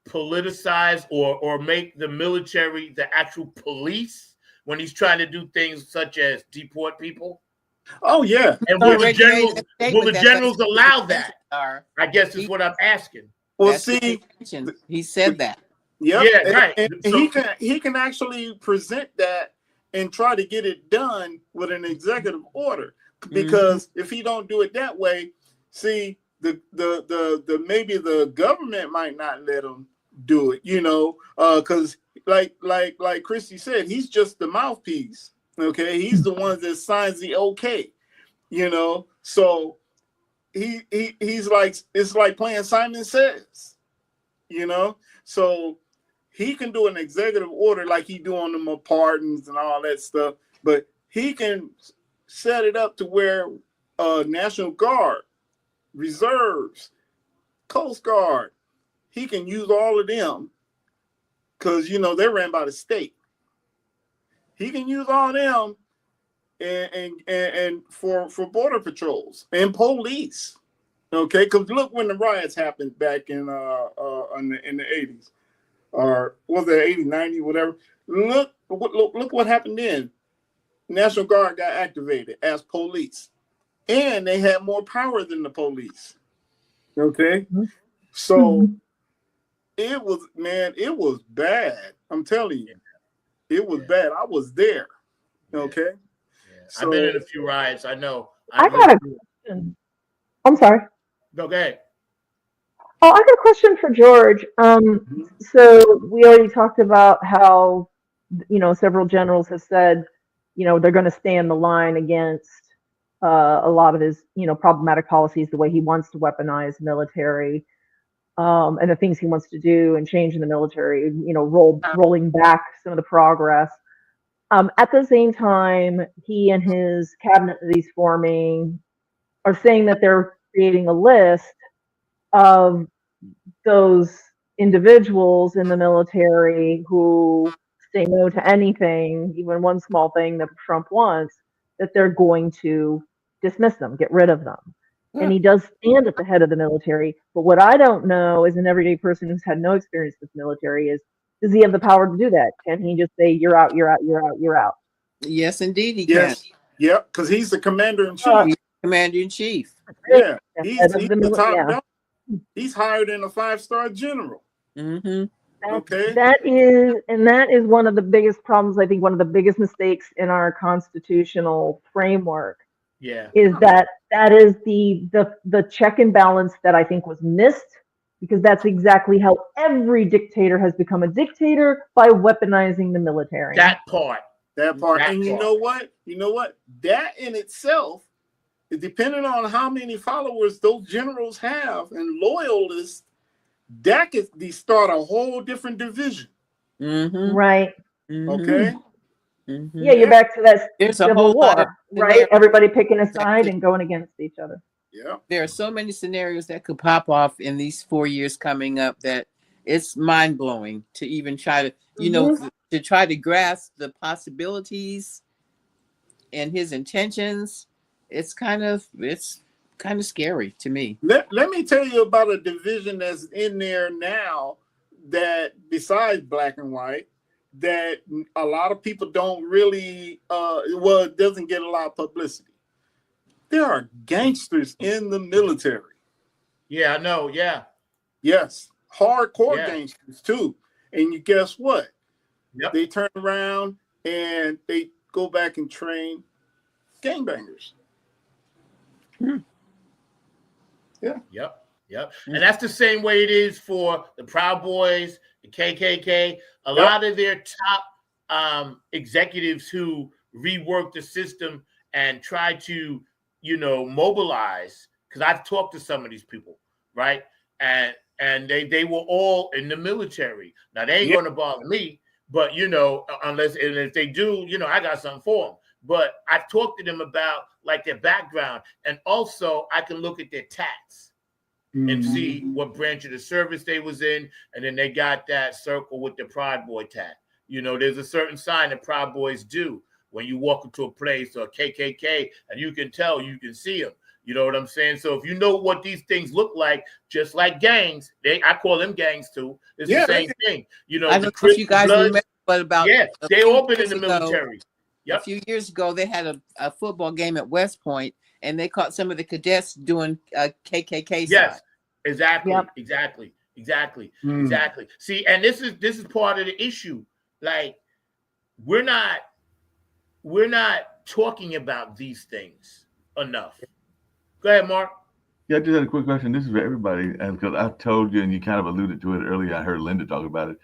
politicize or make the military the actual police when he's trying to do things such as deport people? Oh, yeah. And will the generals allow that? I guess is what I'm asking. Well, see, he said that. Yep. Yeah, right. And he can actually present that and try to get it done with an executive order. Because if he don't do it that way, see, the maybe the government might not let him do it, you know, because like Christy said, he's just the mouthpiece. Okay, he's the one that signs the okay, you know. So he's like, it's like playing Simon Says, you know. So he can do an executive order like he do on the pardons and all that stuff, but he can set it up to where National Guard, reserves, Coast Guard, he can use all of them because, you know, they're ran by the state. He can use all of them and for border patrols and police. Okay, because look when the riots happened back in the 80s, or was it 80, 90, whatever. Look what happened then. National Guard got activated as police. And they had more power than the police. Okay? So it was bad. I'm telling you. It was bad. I was there. Okay? Yeah. So, I've been in a few riots. I know. I got a question. I'm sorry. No, go ahead. Oh, I got a question for George. So we already talked about how, you know, several generals have said, you know, they're going to stand the line against a lot of his, you know, problematic policies, the way he wants to weaponize military, and the things he wants to do and change in the military, you know, rolling back some of the progress. At the same time, he and his cabinet that he's forming are saying that they're creating a list of those individuals in the military who say no to anything, even one small thing that Trump wants, that they're going to dismiss them, get rid of them. And he does stand at the head of the military. But what I don't know, as an everyday person who's had no experience with the military, is does he have the power to do that? Can he just say, you're out, you're out, you're out, you're out? Yes, indeed, he Yes. Yep. Because he's the commander in chief. can. He's commander in chief. Yeah. The He's head of the the top yeah. dog. He's higher than a 5-star general. Mm-hmm. Okay. That is one of the biggest problems. I think one of the biggest mistakes in our constitutional framework Yeah. is that is the check and balance that I think was missed, because that's exactly how every dictator has become a dictator, by weaponizing the military. That part. That part. That And you part. know what? You know what? That in itself, depending on how many followers those generals have and loyalists, that could start a whole different division. Mm-hmm. Right. Mm-hmm. Okay. Mm-hmm. Yeah, you're back to that There's a civil whole lot of war, right? scenarios. Everybody picking a side and going against each other. Yeah. There are so many scenarios that could pop off in these 4 years coming up that it's mind blowing to even try to, to try to grasp the possibilities and his intentions. It's kind of scary to me. Let me tell you about a division that's in there now, that besides black and white, that a lot of people don't really it doesn't get a lot of publicity. There are gangsters in the military. Yeah, I know. Yeah. Yes, hardcore Yeah. gangsters too. And you guess what? Yep. They turn around and they go back and train gangbangers. Yep. And that's the same way it is for the Proud Boys, the KKK. A lot of their top executives who rework the system and try to, mobilize. Because I've talked to some of these people, right? And they were all in the military. Now they ain't going to bother me, but if they do, I got something for them. But I've talked to them about like their background, and also I can look at their tats and see what branch of the service they was in, and then they got that circle with the Proud Boy tat. There's a certain sign that Proud Boys do when you walk into a place or KKK, and you can tell, you can see them. You know what I'm saying? So if you know what these things look like, just like gangs, I call them gangs too. It's the same thing. I don't know if you guys remember, but about they all been in the military. A few years ago, they had a football game at West Point, and they caught some of the cadets doing KKK Yes, stuff. exactly, Yep. exactly. See, and this is part of the issue. Like, we're not talking about these things enough. Go ahead, Mark. Yeah, I just had a quick question. This is for everybody, and because I've told you, and you kind of alluded to it earlier. I heard Linda talk about it.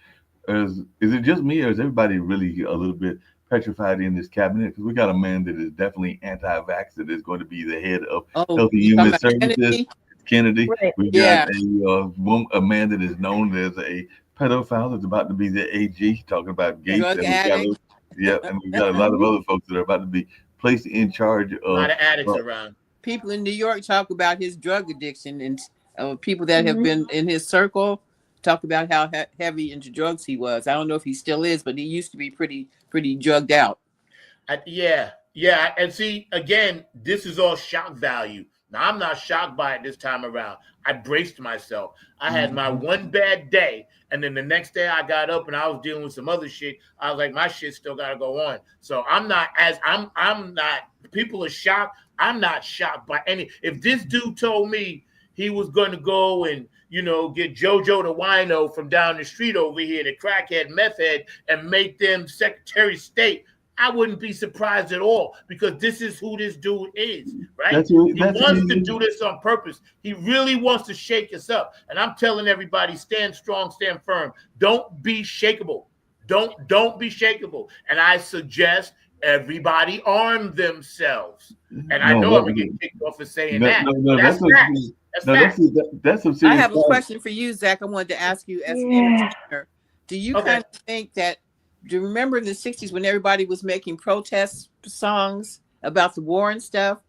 Is it just me, or is everybody really a little bit petrified in this cabinet? Because we got a man that is definitely anti-vax that is going to be the head of Health and Human Services, Kennedy. Right. We've got a man that is known as a pedophile that's about to be the AG, talking about gays. Drug addict. And we've got a lot of other folks that are about to be placed in charge of. A lot of addicts around. People in New York talk about his drug addiction, and people that have been in his circle talk about how heavy into drugs he was. I don't know if he still is, but he used to be pretty drugged out. Yeah. And see, again, this is all shock value. Now, I'm not shocked by it this time around. I braced myself. I had my one bad day, and then the next day I got up and I was dealing with some other shit. I was like, my shit still got to go on. So I'm not, people are shocked. I'm not shocked by any. If this dude told me he was going to go and, get JoJo the wino from down the street over here, the crackhead, meth head, and make them Secretary of State, I wouldn't be surprised at all, because this is who this dude is, right? He wants to do this on purpose. He really wants to shake us up. And I'm telling everybody, stand strong, stand firm. Don't be shakable. Don't be shakable. And I suggest everybody arm themselves. And I know I'm going to get kicked off for saying that. That's facts. That's some serious. I have a question for you, Zach. I wanted to ask you as an entertainer. Do you kind of think that do you remember in the 60s when everybody was making protest songs about the war and stuff?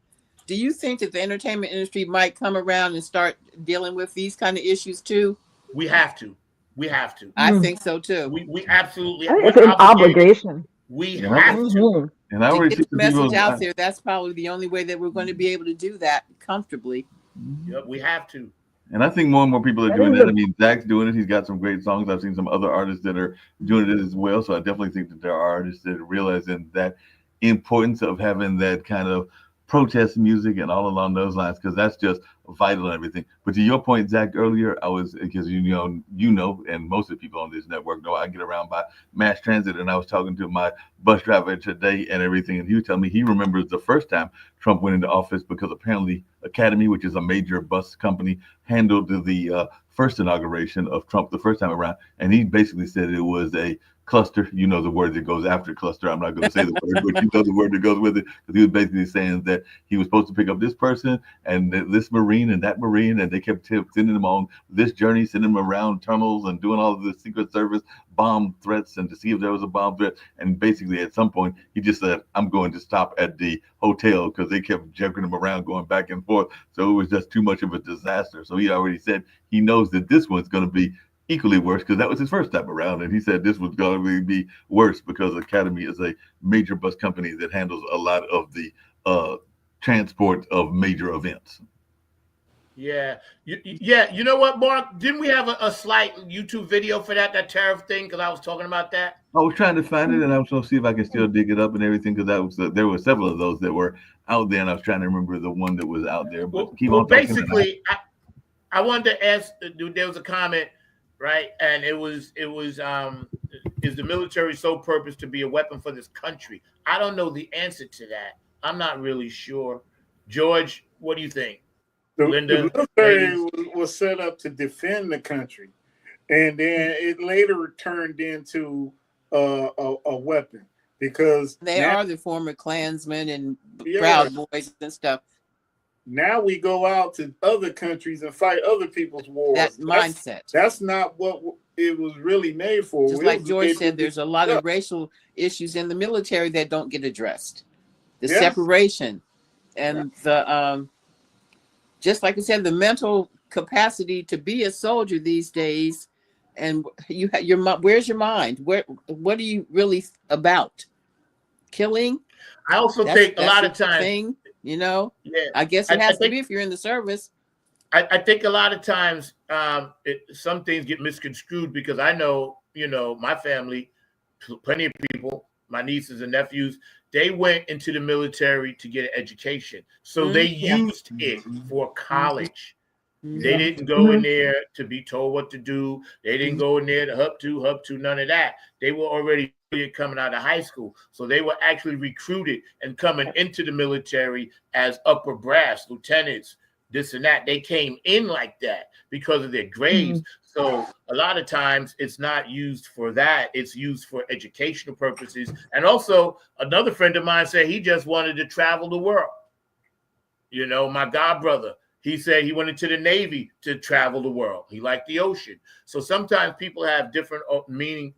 Do you think that the entertainment industry might come around and start dealing with these kind of issues too? We have to. We have to. I think so too. We absolutely. I think we're it's an obligated. obligation. We Yeah. have to. Mhm. And I To already get see the some people. message out there, that's probably the only way that we're going to be able to do that comfortably. Yep, we have to. And I think more and more people are That doing is that. a- I mean, Zach's doing it. He's got some great songs. I've seen some other artists that are doing it as well. So I definitely think that there are artists that are realizing that importance of having that kind of protest music and all along those lines, because that's just vital and everything. But to your point, Zach, earlier, I was, because you know, and most of the people on this network know I get around by mass transit, and I was talking to my bus driver today and everything, and he was telling me he remembers the first time Trump went into office, because apparently Academy, which is a major bus company, handled the first inauguration of Trump the first time around, and he basically said it was a cluster. You know the word that goes after cluster. I'm not going to say the word, but you know the word that goes with it. Because he was basically saying that he was supposed to pick up this person and this Marine and that Marine, and they kept sending them on this journey, sending them around tunnels and doing all of the Secret Service bomb threats and to see if there was a bomb threat. And basically, at some point, he just said, "I'm going to stop at the hotel," because they kept jerking him around, going back and forth. So it was just too much of a disaster. So he already said he knows that this one's going to be equally worse, because that was his first time around, and he said this was going to be worse because Academy is a major bus company that handles a lot of the transport of major events. Yeah. You know what, Mark? Didn't we have a slight YouTube video for that tariff thing? Because I was talking about that. I was trying to find it, and I was going to see if I can still dig it up and everything, because there were several of those that were out there, and I was trying to remember the one that was out there. But Well, basically, I wanted to ask. There was a comment, right? And it was is the military sole purpose to be a weapon for this country? I don't know the answer to that. I'm not really sure. George, what do you think? Linda, the military was set up to defend the country, and then it later turned into a weapon, because They now, are the former Klansmen and Yeah. Proud Boys and stuff. now we go out to other countries and fight other people's wars. That mindset. That's not what it was really made for. Just It like was George made said, to there's a lot Yeah. of racial issues in the military that don't get addressed. The Yes. separation and the just like I said, the mental capacity to be a soldier these days. And you have where's your mind? What are you really about? Killing? I also think a lot of times, thing, you know. yeah, I guess it has to be if you're in the service. I think a lot of times some things get misconstrued, because I know, my family, plenty of people, my nieces and nephews, they went into the military to get an education. So they used it for college. They didn't go in there to be told what to do. They didn't go in there to hub to, none of that. They were already coming out of high school. So they were actually recruited and coming into the military as upper brass, lieutenants, this and that. They came in like that because of their grades. So a lot of times it's not used for that. It's used for educational purposes. And also another friend of mine said he just wanted to travel the world. My god brother, he said he went into the Navy to travel the world. He liked the ocean. So sometimes people have different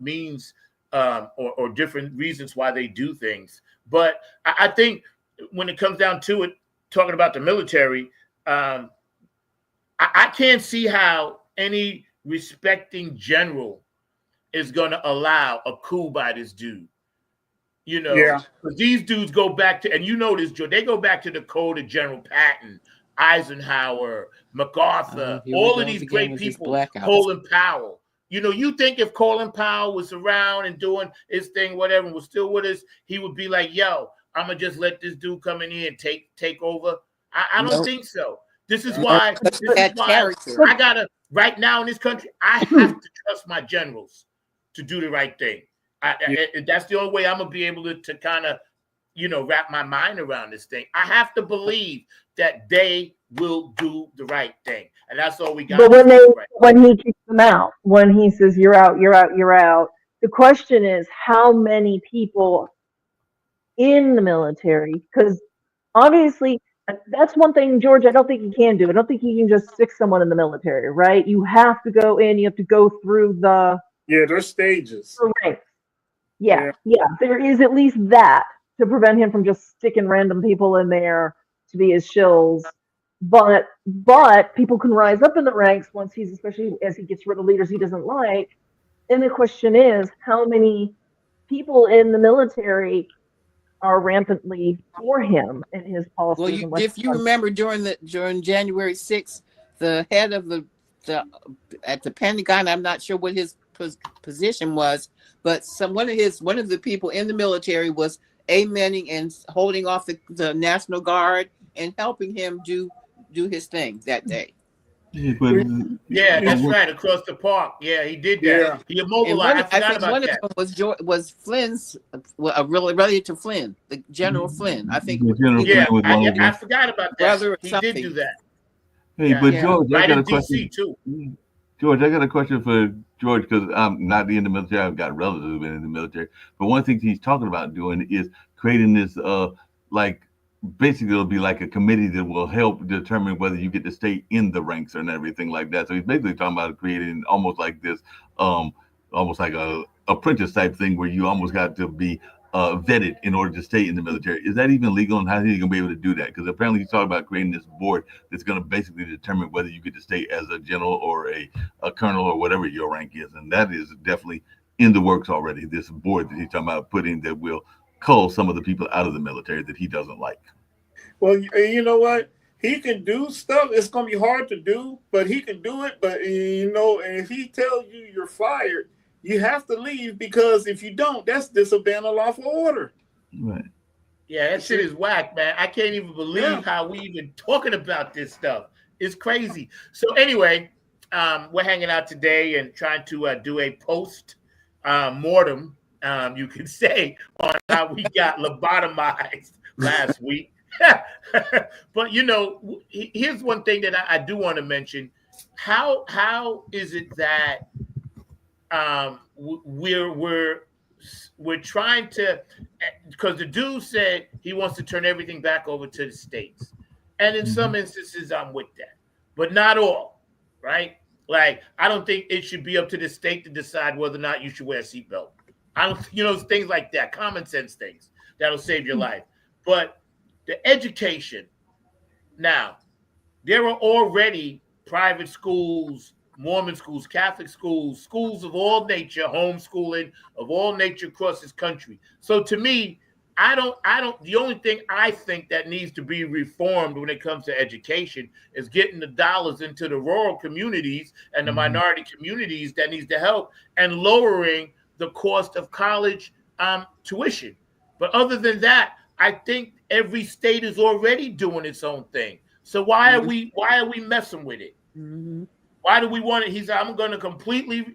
means or different reasons why they do things. But I think when it comes down to it, talking about the military, I can't see how any respecting general is going to allow a coup by this dude. Because these dudes go back to, and this, Joe, they go back to the code of General Patton, Eisenhower, MacArthur, all of these great people, Colin Powell. You think if Colin Powell was around and doing his thing, whatever, and was still with us, he would be like, yo, I'm going to just let this dude come in here and take over? I don't think so. This is why I got to, right now in this country, I have to trust my generals to do the right thing. That's the only way I'm going to be able to kind of, wrap my mind around this thing. I have to believe that they will do the right thing. And that's all we got. But when he kicks them out, when he says, you're out, the question is how many people in the military, because obviously that's one thing, George, I don't think he can do. I don't think he can just stick someone in the military, right? You have to go in, you have to go through there's stages. The ranks. Yeah, yeah, there is at least that to prevent him from just sticking random people in there to be his shills. But people can rise up in the ranks once he's, especially as he gets rid of leaders he doesn't like. And the question is, how many people in the military are rampantly for him and his policies Well, and what if you remember during January 6th, the head of the at the Pentagon, I'm not sure what his position was, but one of the people in the military was amening and holding off the National Guard and helping him do his thing that day. Yeah, but, Yeah, that's right. Across the park. Yeah, he did that. Yeah. He And immobilized. I I forgot think about one that. of them was Flynn's, really related to Flynn, the General Flynn. I think the General Yeah, Flynn was one of I them. forgot about that. Brother or He something. did do that. Hey, Yeah. but Yeah. George, I Right got in a question. DC too. George, I got a question for George because I'm not in the military. I've got relatives who've been in the military. But one thing he's talking about doing is creating this, like, basically it'll be like a committee that will help determine whether you get to stay in the ranks and everything like that. So he's basically talking about creating almost like this, almost like a apprentice type thing where you almost got to be vetted in order to stay in the military. Is that even legal, and how are you going to be able to do that? Because apparently he's talking about creating this board that's going to basically determine whether you get to stay as a general or a colonel or whatever your rank is. And that is definitely in the works already, this board that he's talking about putting that will cull some of the people out of the military that he doesn't like. Well, you know what? He can do stuff. It's gonna be hard to do, but he can do it. But you know, and if he tells you you're fired, you have to leave, because if you don't, that's disobeying a lawful order. Right. Yeah, that shit is whack, man. I can't even believe Yeah. how we even talking about this stuff. It's crazy. So anyway, we're hanging out today and trying to do a post mortem, you could say, on how we got lobotomized last week. But you know, here's one thing that I do want to mention. How is it that we're trying to, because the dude said he wants to turn everything back over to the states, and in some instances I'm with that, but not all, right? Like, I don't think it should be up to the state to decide whether or not you should wear a seatbelt. I don't, things like that, common sense things that'll save your life. But the education, now, there are already private schools, Mormon schools, Catholic schools, schools of all nature, homeschooling of all nature across this country. So to me, the only thing I think that needs to be reformed when it comes to education is getting the dollars into the rural communities and the minority communities that needs to help, and lowering the cost of college tuition. But other than that, I think every state is already doing its own thing. So why are we messing with it? Mm-hmm. Why do we want it? He said, I'm going to completely,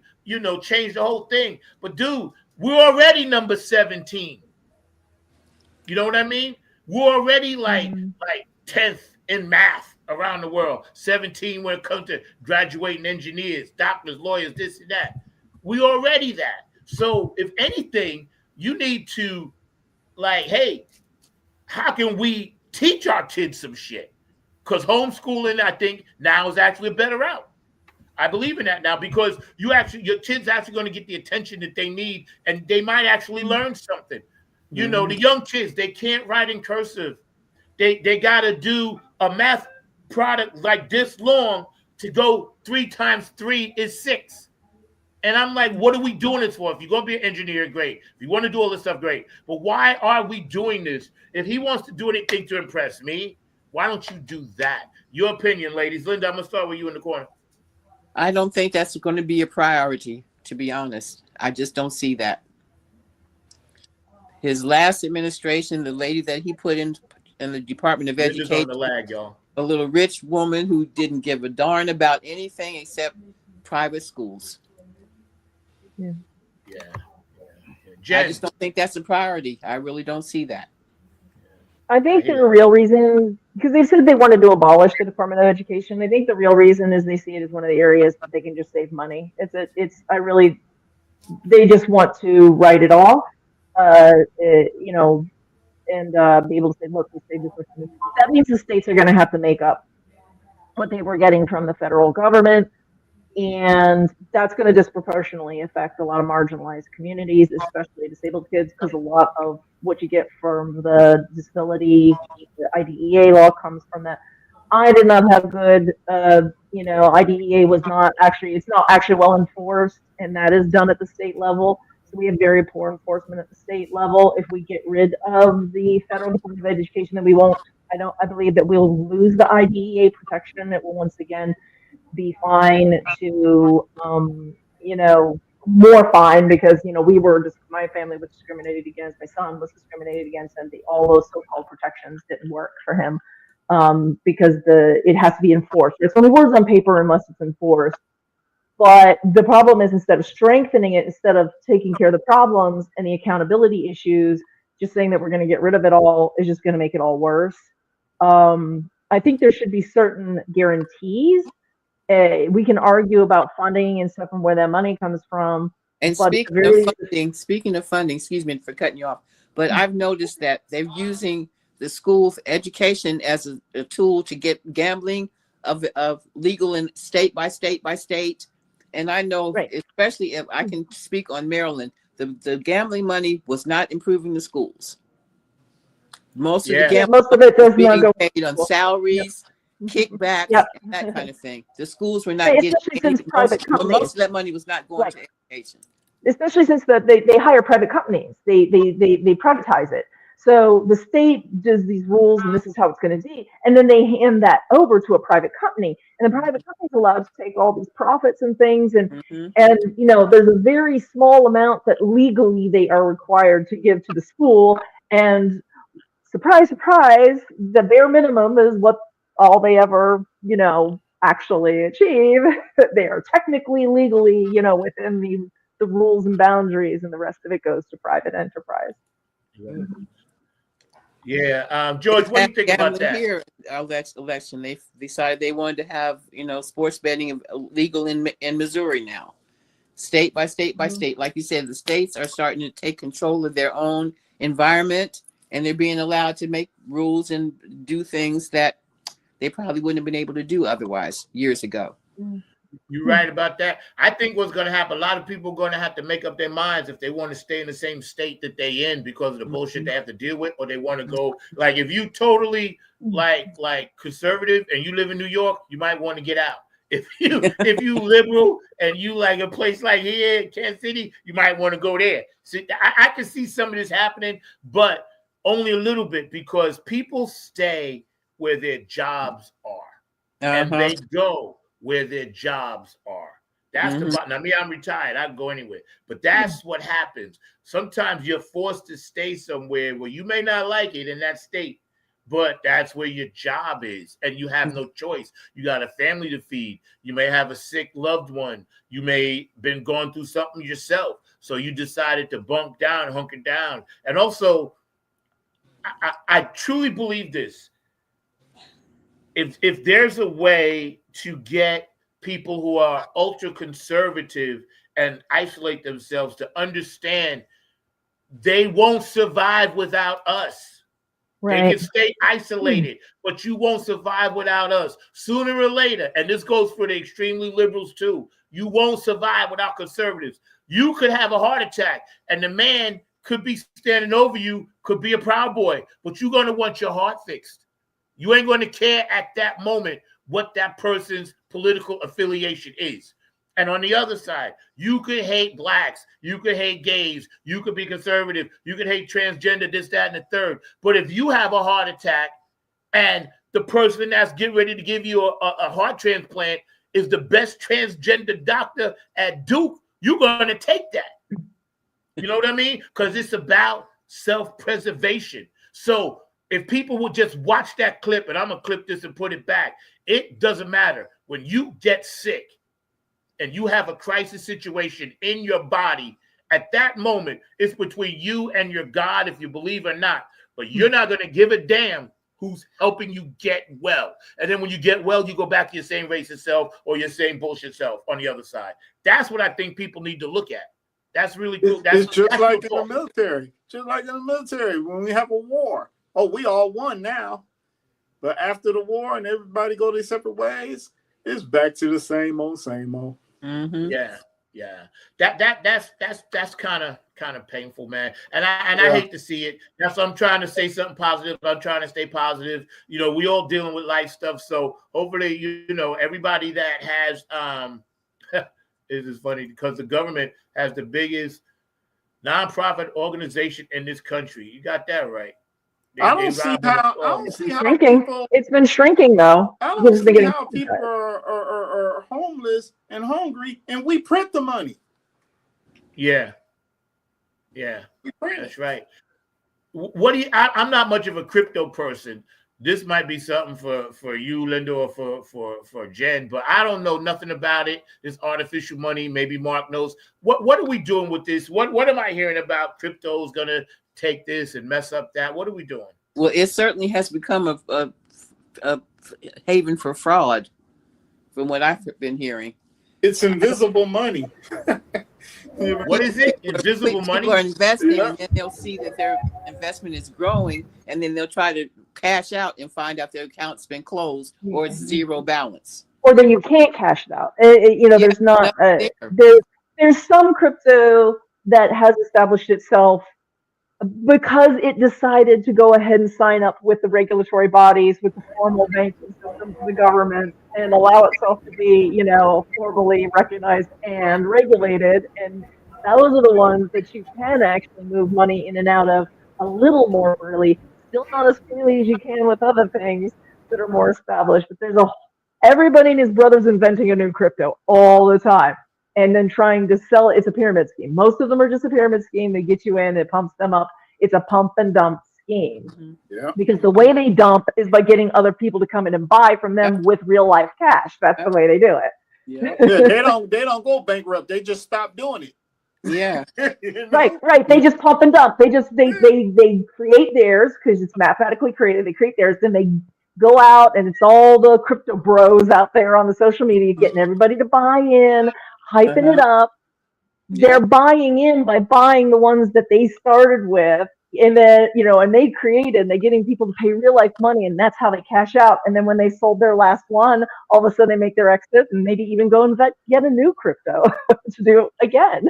change the whole thing. But dude, we're already number 17. You know what I mean? We're already like 10th in math around the world. 17 when it comes to graduating engineers, doctors, lawyers, this and that. We already that. So if anything, you need to, like, hey, how can we teach our kids some shit? Because homeschooling, I think, now is actually a better route. I believe in that now, because your kids actually going to get the attention that they need, and they might actually learn something. You know, the young kids, they can't write in cursive. They got to do a math product like this long to go 3 times 3 is 6. And I'm like, what are we doing this for? If you're going to be an engineer, great. If you want to do all this stuff, great. But why are we doing this? If he wants to do anything to impress me, why don't you do that? Your opinion, ladies. Linda, I'm going to start with you in the corner. I don't think that's going to be a priority, to be honest. I just don't see that. His last administration, the lady that he put in the Department of Linda's Education, on the lag, y'all. a little rich woman who didn't give a darn about anything except private schools. Yeah. I Jen, just don't think that's a priority. I really don't see that. I think the real reason, because they said they wanted to abolish the Department of Education. I think the real reason is they see it as one of the areas that they can just save money. They just want to write it off, and be able to say, look, we saved this much. That means the states are going to have to make up what they were getting from the federal government. And that's going to disproportionately affect a lot of marginalized communities, especially disabled kids, because a lot of what you get from the disability, the IDEA law comes from that. I did not have good, IDEA was not actually, it's not actually well enforced, and that is done at the state level. So we have very poor enforcement at the state level. If we get rid of the Federal Department of Education, then we won't, I believe that we'll lose the IDEA protection. It will once again be fine to, more fine because, we were just, my family was discriminated against, my son was discriminated against, and all those so-called protections didn't work for him because it has to be enforced. It's only words on paper unless it's enforced. But the problem is instead of strengthening it, instead of taking care of the problems and the accountability issues, just saying that we're going to get rid of it all is just going to make it all worse. I think there should be certain guarantees. We can argue about funding and stuff and where that money comes from. And but speaking of funding, excuse me for cutting you off, but I've noticed that they're using the school's education as a tool to get gambling of legal in state by state by state. And I know, right, especially if I can speak on Maryland, the gambling money was not improving the schools. Most of it does not go paid on salaries, kickbacks, and that kind of thing. The schools were not getting anything. Most of that money was not going to education. Especially since they hire private companies. They privatize it. So the state does these rules and this is how it's going to be. And then they hand that over to a private company. And the private company is allowed to take all these profits and things. And, there's a very small amount that legally they are required to give to the school. And surprise, surprise, the bare minimum is what all they ever, actually achieve. They are technically, legally, within the rules and boundaries, and the rest of it goes to private enterprise. Yeah, George, what do you think about that? Here, our election, they decided they wanted to have, sports betting legal in Missouri now, state by state by state. Like you said, the states are starting to take control of their own environment, and they're being allowed to make rules and do things that they probably wouldn't have been able to do otherwise years ago. You're right about that. I think what's going to happen, a lot of people are going to have to make up their minds if they want to stay in the same state that they in because of the bullshit they have to deal with, or they want to go, like, if you totally like conservative and you live in New York, you might want to get out. If you liberal and you like a place like here, Kansas City, you might want to go there. See, I can see some of this happening, but only a little bit, because people stay where their jobs are, and they go where their jobs are. That's the button. I mean, I'm retired. I can go anywhere. But that's what happens. Sometimes you're forced to stay somewhere where you may not like it in that state, but that's where your job is, and you have no choice. You got a family to feed. You may have a sick loved one. You may been going through something yourself. So you decided to bunk down, hunker down. And also, I truly believe this. If there's a way to get people who are ultra conservative and isolate themselves to understand they won't survive without us. Right. They can stay isolated, but you won't survive without us. Sooner or later, and this goes for the extremely liberals too, you won't survive without conservatives. You could have a heart attack, and the man could be standing over you, could be a Proud Boy, but you're going to want your heart fixed. You ain't going to care at that moment what that person's political affiliation is. And on the other side, you could hate blacks, you could hate gays, you could be conservative, you could hate transgender, this, that, and the third. But if you have a heart attack and the person that's getting ready to give you a heart transplant is the best transgender doctor at Duke, you're going to take that. You know what I mean? Because it's about self-preservation. So if people would just watch that clip, and I'm going to clip this and put it back, it doesn't matter. When you get sick and you have a crisis situation in your body, at that moment, it's between you and your God, if you believe or not. But you're not going to give a damn who's helping you get well. And then when you get well, you go back to your same racist self or your same bullshit self on the other side. That's what I think people need to look at. That's really cool. It's just like in the military. Just like in the military, when we have a war. Oh, we all won now. But after the war and everybody go their separate ways, it's back to the same old, same old. Mm-hmm. Yeah. That's kind of painful, man. And I hate to see it. That's why I'm trying to say something positive. I'm trying to stay positive. You know, we all dealing with life stuff. So hopefully, you know, everybody that has it is funny because the government has the biggest nonprofit organization in this country. You got that right. I don't see how Shrinking. people. It's been shrinking though. I It's don't see beginning how to people are homeless and hungry, and we print the money. Yeah, We print it. that's right. What do you? I'm not much of a crypto person. This might be something for you, Linda, or for Jen, but I don't know nothing about it. This artificial money. Maybe Mark knows. What are we doing with this? What am I hearing about? Crypto is gonna take this and mess up that. What are we doing? Well, it certainly has become a haven for fraud, from what I've been hearing. It's invisible money. What is it? Invisible money? People are investing, Yeah. and then they'll see that their investment is growing, and then they'll try to cash out and find out their account's been closed or it's zero balance. or then you can't cash it out. There's not there. there's some crypto that has established itself because it decided to go ahead and sign up with the regulatory bodies, with the formal banking systems of the government, and allow itself to be, formally recognized and regulated. And those are the ones that you can actually move money in and out of a little more freely. Still not as freely as you can with other things that are more established. But everybody and his brother's inventing a new crypto all the time, and then trying to sell it. It's a pyramid scheme. Most of them are just a pyramid scheme. They get you in, it pumps them up. It's a pump and dump scheme. Mhm. Yeah. Because the way they dump is by getting other people to come in and buy from them with real life cash. That's the way they do it. Yeah. Yeah, they don't go bankrupt. They just stop doing it. Yeah. You know? Right. They just pump and dump. They create theirs because it's mathematically created. They create theirs, then they go out, and it's all the crypto bros out there on the social media getting everybody to buy in, hyping it up. They're buying in by buying the ones that they started with, and then and they created. They're getting people to pay real life money, and that's how they cash out. And then when they sold their last one, all of a sudden they make their exit and maybe even go and get a new crypto to do it again.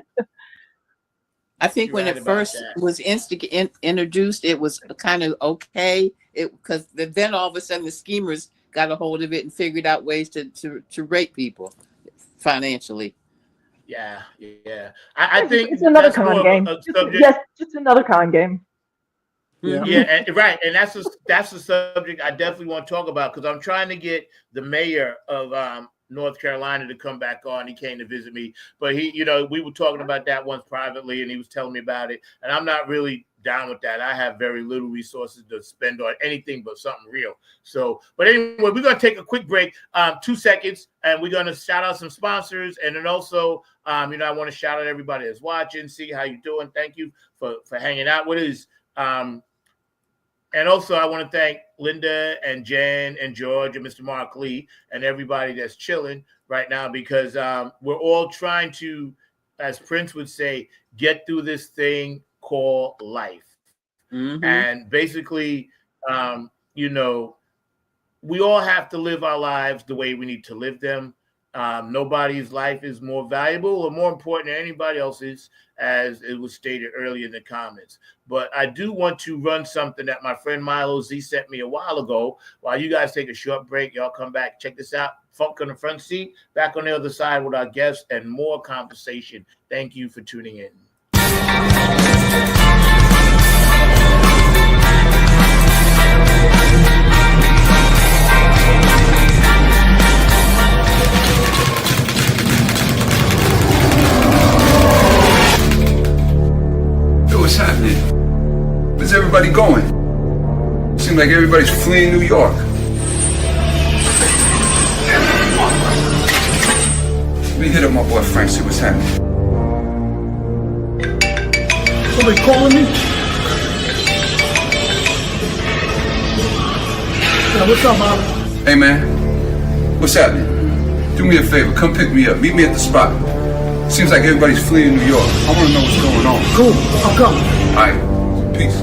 I think You're when right it about first that. was introduced, it was kind of okay. Because then all of a sudden the schemers got a hold of it and figured out ways to rape people financially. Yeah. I think It's another that's con more of game. a subject. Yes, just another con game. Yeah. Yeah, and that's a subject I definitely want to talk about because I'm trying to get the mayor of North Carolina to come back on. He came to visit me, but we were talking about that once privately, and he was telling me about it, and I'm not really down with that. I have very little resources to spend on anything but something real. So, but anyway, we're going to take a quick break, 2 seconds, and we're going to shout out some sponsors, and then also, I want to shout out everybody that's watching, see how you're doing. Thank you for hanging out with us. And also, I want to thank Linda and Jen and George and Mr. Mark Lee and everybody that's chilling right now because we're all trying to, as Prince would say, get through this thing called life. Mhm. And basically, we all have to live our lives the way we need to live them. Nobody's life is more valuable or more important than anybody else's, as it was stated earlier in the comments. But I do want to run something that my friend Milo Z sent me a while ago. While you guys take a short break, y'all come back, check this out. Funk on the front seat, back on the other side with our guests and more conversation. Thank you for tuning in. Yo, what's happening? Where's everybody going? Seems like everybody's fleeing New York. Let me hit up my boy Frank, see what's happening. Somebody calling me? Yeah, what's up, Mom? Hey man, what's happening? Do me a favor, come pick me up. Meet me at the spot. Seems like everybody's fleeing New York. I want to know what's going on. Cool, I'll come. All right, peace.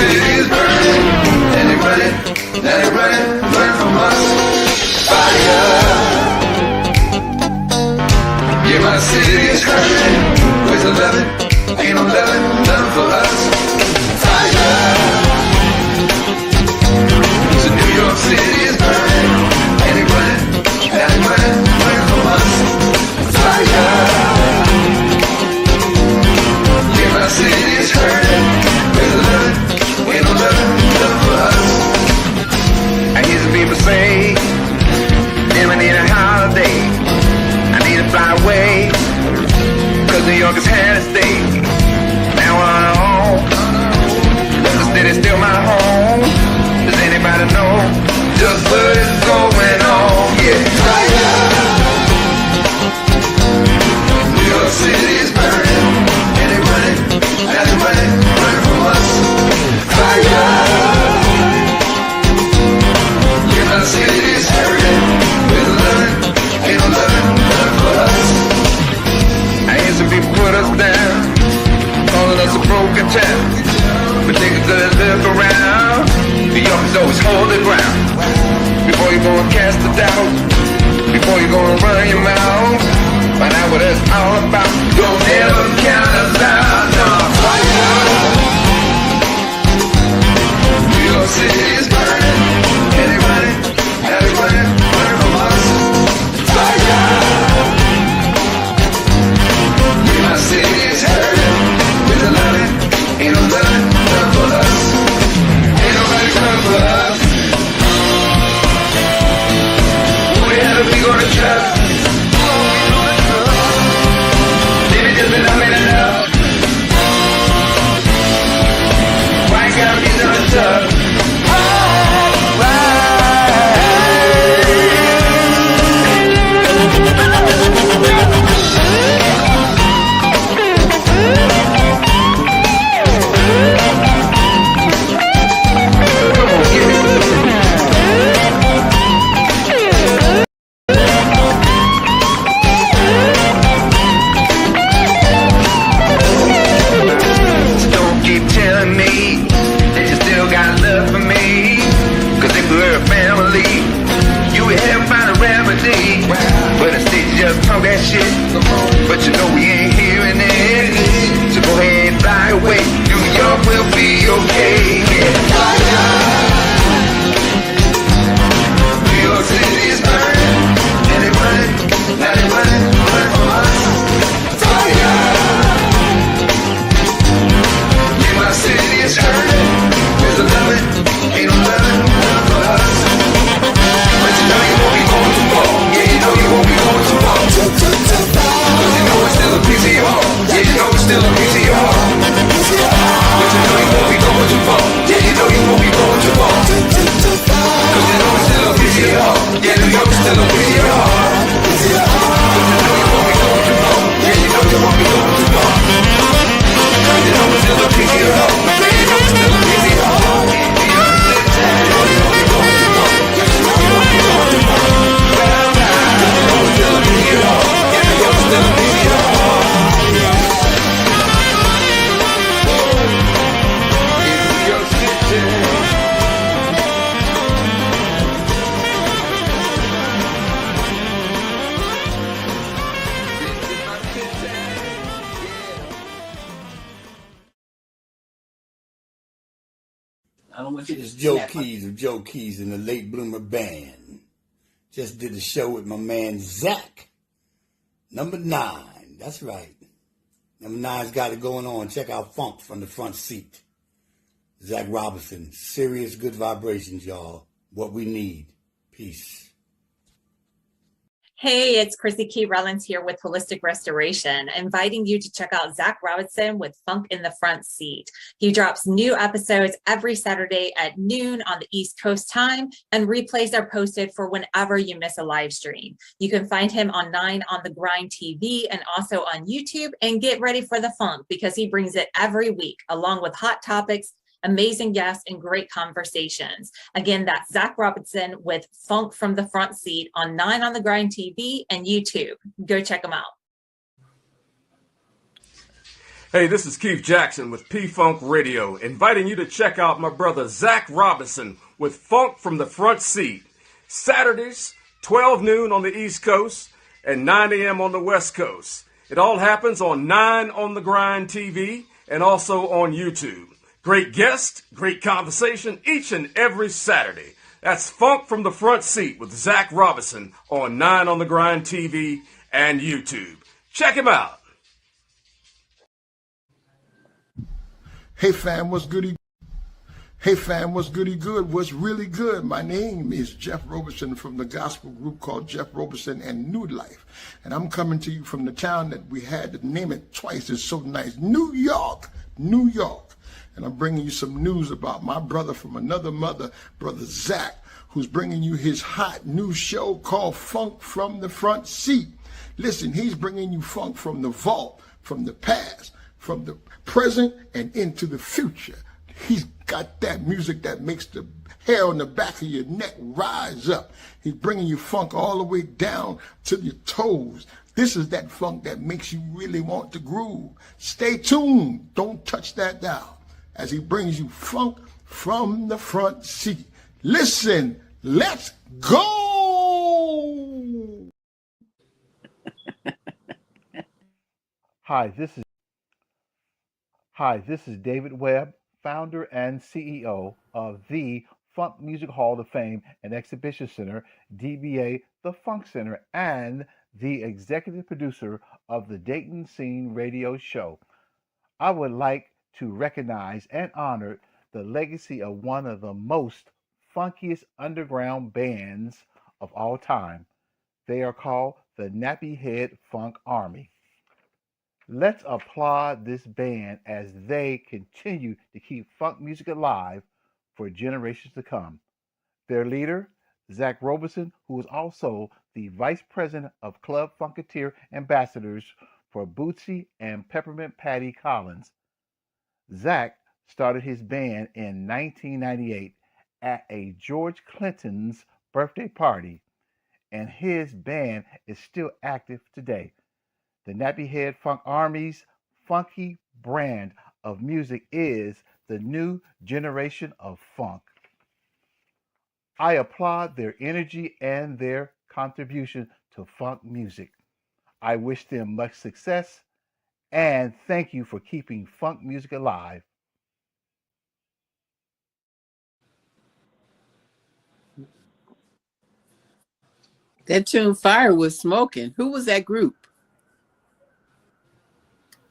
city is burning, and they running, learn from us. Fire. Yeah, my city is hurting. Where's the loving? Ain't no loving, none for us. Fire. So New York City is burning, and they running, learn from us. Fire. Yeah, my city is hurting. Where's the loving? Ain't no loving, none for us. I hear some people say, damn, I need a holiday. I need to fly away, 'cause New York has had a stay. Now on home, but the city's still my home. Does anybody know just what is going on? Yeah, fire. New York City is burning, and they running, running from us. Fire. Yeah, my city is hurting. With loving, ain't no loving, none for us. I hear some people put us down, calling us a broken town. But take a good look around. New York's always hold the ground. Before you go and cast the doubt, before you go and run your mouth, find out what it's all about. Don't ever count us out. No, fire. New York City is burning, and they running, running from us. Fire. Yeah, my city is hurting. With the loving, ain't no loving, none for us. Ain't nobody none for us. Who the hell are we gonna trust? Maybe just been humming enough. Why gotta be so tough? Don't keep telling me that you still got love for me, 'cause if we were a family, you would help find a remedy. But instead you just talk that shit, but you know we ain't hearing it. So go ahead and fly away, New York will be okay. Yeah, fire. New York City is burning, and they running, running from us. Fire. Yeah, my city is hurting. There's a loving, ain't no loving, none for us. But you know you won't be going too far. Yeah, you know you won't be going too far. 'Cause you know it's still a piece of your heart. Yeah, you know it's still a piece of your heart. But you know you won't be going too far. Yeah, you know you won't be going too far. 'Cause you know it's still a piece of your heart. Yeah, New York's still a piece of your heart. But you know you won't be going too far. Yeah, you know you won't be going too far. 'Cause you know it's still a piece of your heart. Yeah, you know it's still a piece of your heart. New York City, you know you won't be going too far. Yeah, you know you won't be going too far. 'Cause you know it's still a piece of your heart. Yeah, New York's still a piece of your heart. New York City. I don't want you to It's Joe snap my- Keys of Joe Keys and the Late Bloomer Band. Just did a show with my man Zach. Number 9. That's right. Number 9's got it going on. Check out Funk from the Front Seat. Zach Robinson. Serious good vibrations, y'all. What we need. Peace. Hey, it's Chrissy Key Rollins here with Holistic Restoration, inviting you to check out Zach Robinson with Funk in the Front Seat. He drops new episodes every Saturday at noon on the East Coast time, and replays are posted for whenever you miss a live stream. You can find him on 9 on the Grind TV and also on YouTube, and get ready for the funk because he brings it every week along with hot topics, amazing guests, and great conversations. Again, that's Zach Robinson with Funk from the Front Seat on 9 on the Grind TV and YouTube. Go check him out. Hey, this is Keith Jackson with P-Funk Radio, inviting you to check out my brother Zach Robinson with Funk from the Front Seat. Saturdays, 12 noon on the East Coast and 9 a.m. on the West Coast. It all happens on 9 on the Grind TV and also on YouTube. Great guest, great conversation each and every Saturday. That's Funk from the Front Seat with Zach Robinson on 9 on the Grind TV and YouTube. Check him out. Hey fam, what's goody? Hey fam, what's goody good? What's really good? My name is Jeff Roberson from the gospel group called Jeff Roberson and New Life. And I'm coming to you from the town that we had to name it twice. It's so nice. New York, New York. And I'm bringing you some news about my brother from another mother, Brother Zach, who's bringing you his hot new show called Funk from the Front Seat. Listen, he's bringing you funk from the vault, from the past, from the present and into the future. He's got that music that makes the hair on the back of your neck rise up. He's bringing you funk all the way down to your toes. This is that funk that makes you really want to groove. Stay tuned. Don't touch that dial as he brings you funk from the front seat. Listen, let's go. Hi, this is David Webb, founder and CEO of the Funk Music Hall of Fame and Exhibition Center, DBA The Funk Center, and the executive producer of the Dayton Scene radio show. I would like to recognize and honor the legacy of one of the most funkiest underground bands of all time. They are called the Nappy Head Funk Army. Let's applaud this band as they continue to keep funk music alive for generations to come. Their leader, Zach Roberson, who is also the Vice President of Club Funketeer Ambassadors for Bootsy and Peppermint Patty Collins. Zach started his band in 1998 at a George Clinton's birthday party, and his band is still active today. The Nappy Head Funk Army's funky brand of music is the new generation of funk. I applaud their energy and their contribution to funk music. I wish them much success and thank you for keeping funk music alive. That tune Fire was smoking. Who was that group?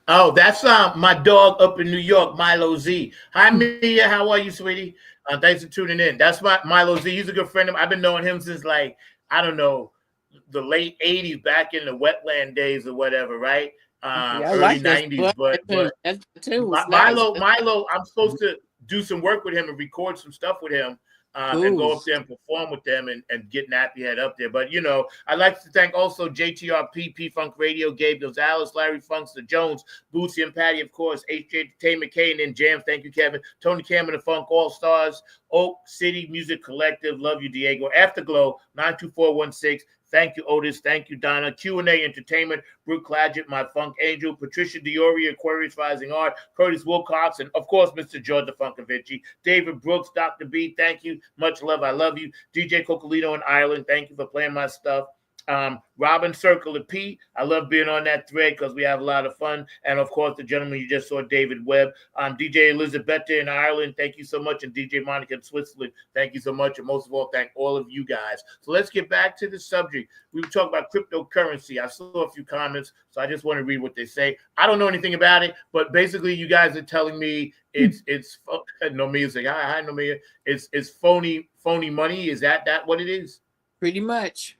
Oh, that's my dog up in New York, Milo Z. Hi, Mia. How are you, sweetie? Thanks for tuning in. That's my Milo Z. He's a good friend of mine. I've been knowing him since, like, I don't know, the late 80s, back in the wetland days or whatever, right? Early like 90s. But Milo, I'm supposed to do some work with him and record some stuff with him. And go up there and perform with them and get Nappy Head up there. But, you know, I'd like to thank also JTRP, P-Funk Radio, Gabe Gonzalez, Larry Funkster Jones, Bootsy and Patty, of course, HJ Entertainment, K and Jams. Thank you, Kevin. Tony Cameron, the Funk All-Stars, Oak City Music Collective. Love you, Diego. Afterglow, 92416. Thank you, Otis. Thank you, Donna. Q&A Entertainment, Brooke Clagett, My Funk Angel, Patricia Dioria, Aquarius Rising Art, Curtis Wilcox, and, of course, Mr. George DeFunkovici. David Brooks, Dr. B, thank you. Much love. I love you. DJ Cocolino in Ireland, thank you for playing my stuff. Robin Circle of P, I love being on that thread because we have a lot of fun. And, of course, the gentleman you just saw, David Webb. DJ Elizabeth in Ireland, thank you so much. And DJ Monica in Switzerland, thank you so much. And most of all, thank all of you guys. So let's get back to the subject. We were talking about cryptocurrency. I saw a few comments, so I just want to read what they say. I don't know anything about it, but basically you guys are telling me it's no music. Hi, no music. It's phony money. Is that what it is? Pretty much.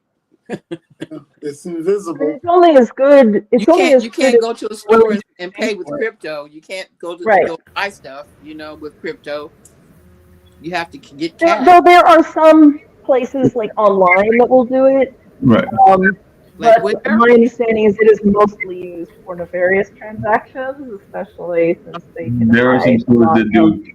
It's invisible. It's only as good. You can't go to a store and pay with crypto. You can't go to go buy stuff, with crypto. You have to get cash. Though there are some places like online that will do it. Right. But my understanding is it is mostly used for nefarious transactions, especially since they can. There are some stores that do.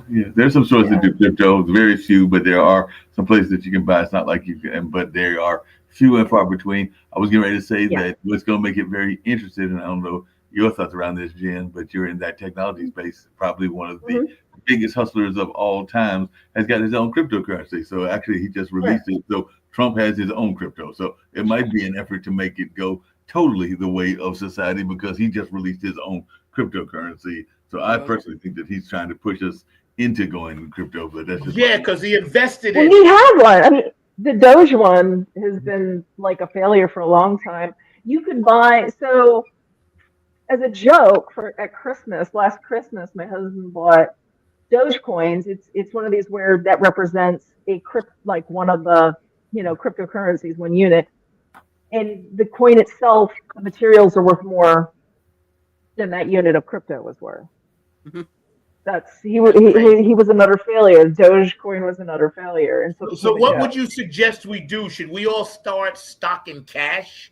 Yeah, there's some stores that do crypto. Very few, but there are some places that you can buy. It's not like you can, but there are few and far between. I was getting ready to say that what's going to make it very interesting, and I don't know, your thoughts around this, Jen, but you're in that technology space, probably one of the biggest hustlers of all time, has got his own cryptocurrency. So actually, he just released it. So Trump has his own crypto. So it might be an effort to make it go totally the way of society because he just released his own cryptocurrency. So I personally think that he's trying to push us into going crypto, but that's just because he invested Well, in. he had one. I mean, the Doge one has been like a failure for a long time. You could buy, so as a joke at Christmas, last Christmas, my husband bought Doge coins. It's one of these where that represents like one of the cryptocurrencies, one unit, and the coin itself, the materials are worth more than that unit of crypto was worth. He was another failure. Dogecoin was another failure, and So what would you suggest we do? Should we all start stocking cash?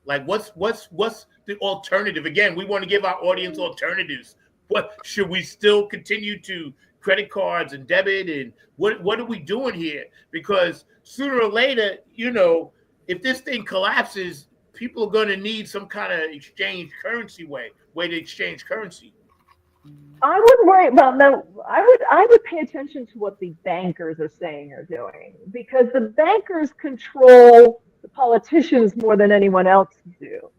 Like what's the alternative? Again, we want to give our audience alternatives. What should we still continue to credit cards and debit, and what are we doing here? Because sooner or later, if this thing collapses, people are going to need some kind of exchange currency way to exchange currency. I wouldn't worry about that. I would pay attention to what the bankers are saying or doing, because the bankers control the politicians more than anyone else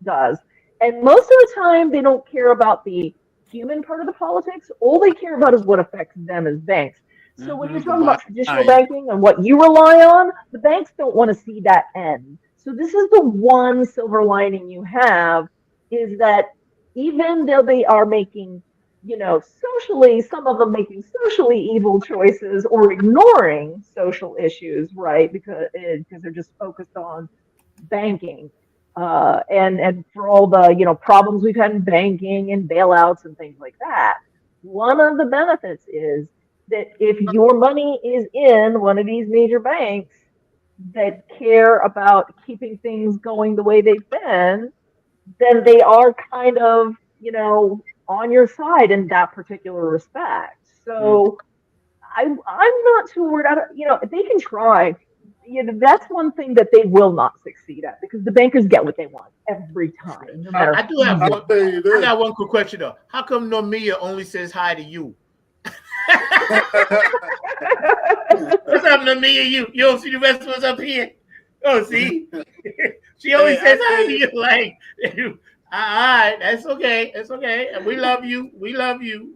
does. And most of the time, they don't care about the human part of the politics. All they care about is what affects them as banks. So when you're talking about traditional banking and what you rely on, the banks don't want to see that end. So this is the one silver lining you have, is that even though they are making, socially, some of them making socially evil choices or ignoring social issues, right? Because they're just focused on banking. And for all the, problems we've had in banking and bailouts and things like that, one of the benefits is that if your money is in one of these major banks that care about keeping things going the way they've been, then they are kind of, on your side in that particular respect. So I'm not too worried. They can try. That's one thing that they will not succeed at, because the bankers get what they want every time. No matter I got one quick question though. How come Normia only says hi to you? What's up, Normia? You don't see the rest of us up here? Oh, see? She always says hi to you. Like, all right, that's okay. It's okay. And we love you.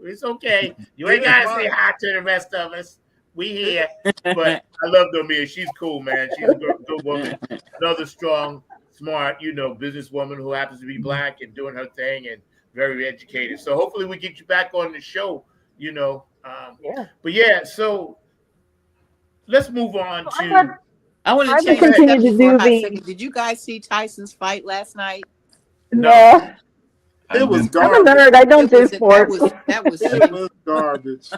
It's okay. You ain't got to say hi to the rest of us. We here. But I love Normia. She's cool, man. She's a good woman. Another strong, smart, businesswoman who happens to be Black and doing her thing and very educated. So hopefully we get you back on the show, But yeah, so let's move on to. I want to change continue to do second. Did you guys see Tyson's fight last night? No. It was I'm a garbage. nerd. I don't do sports. That was It was garbage.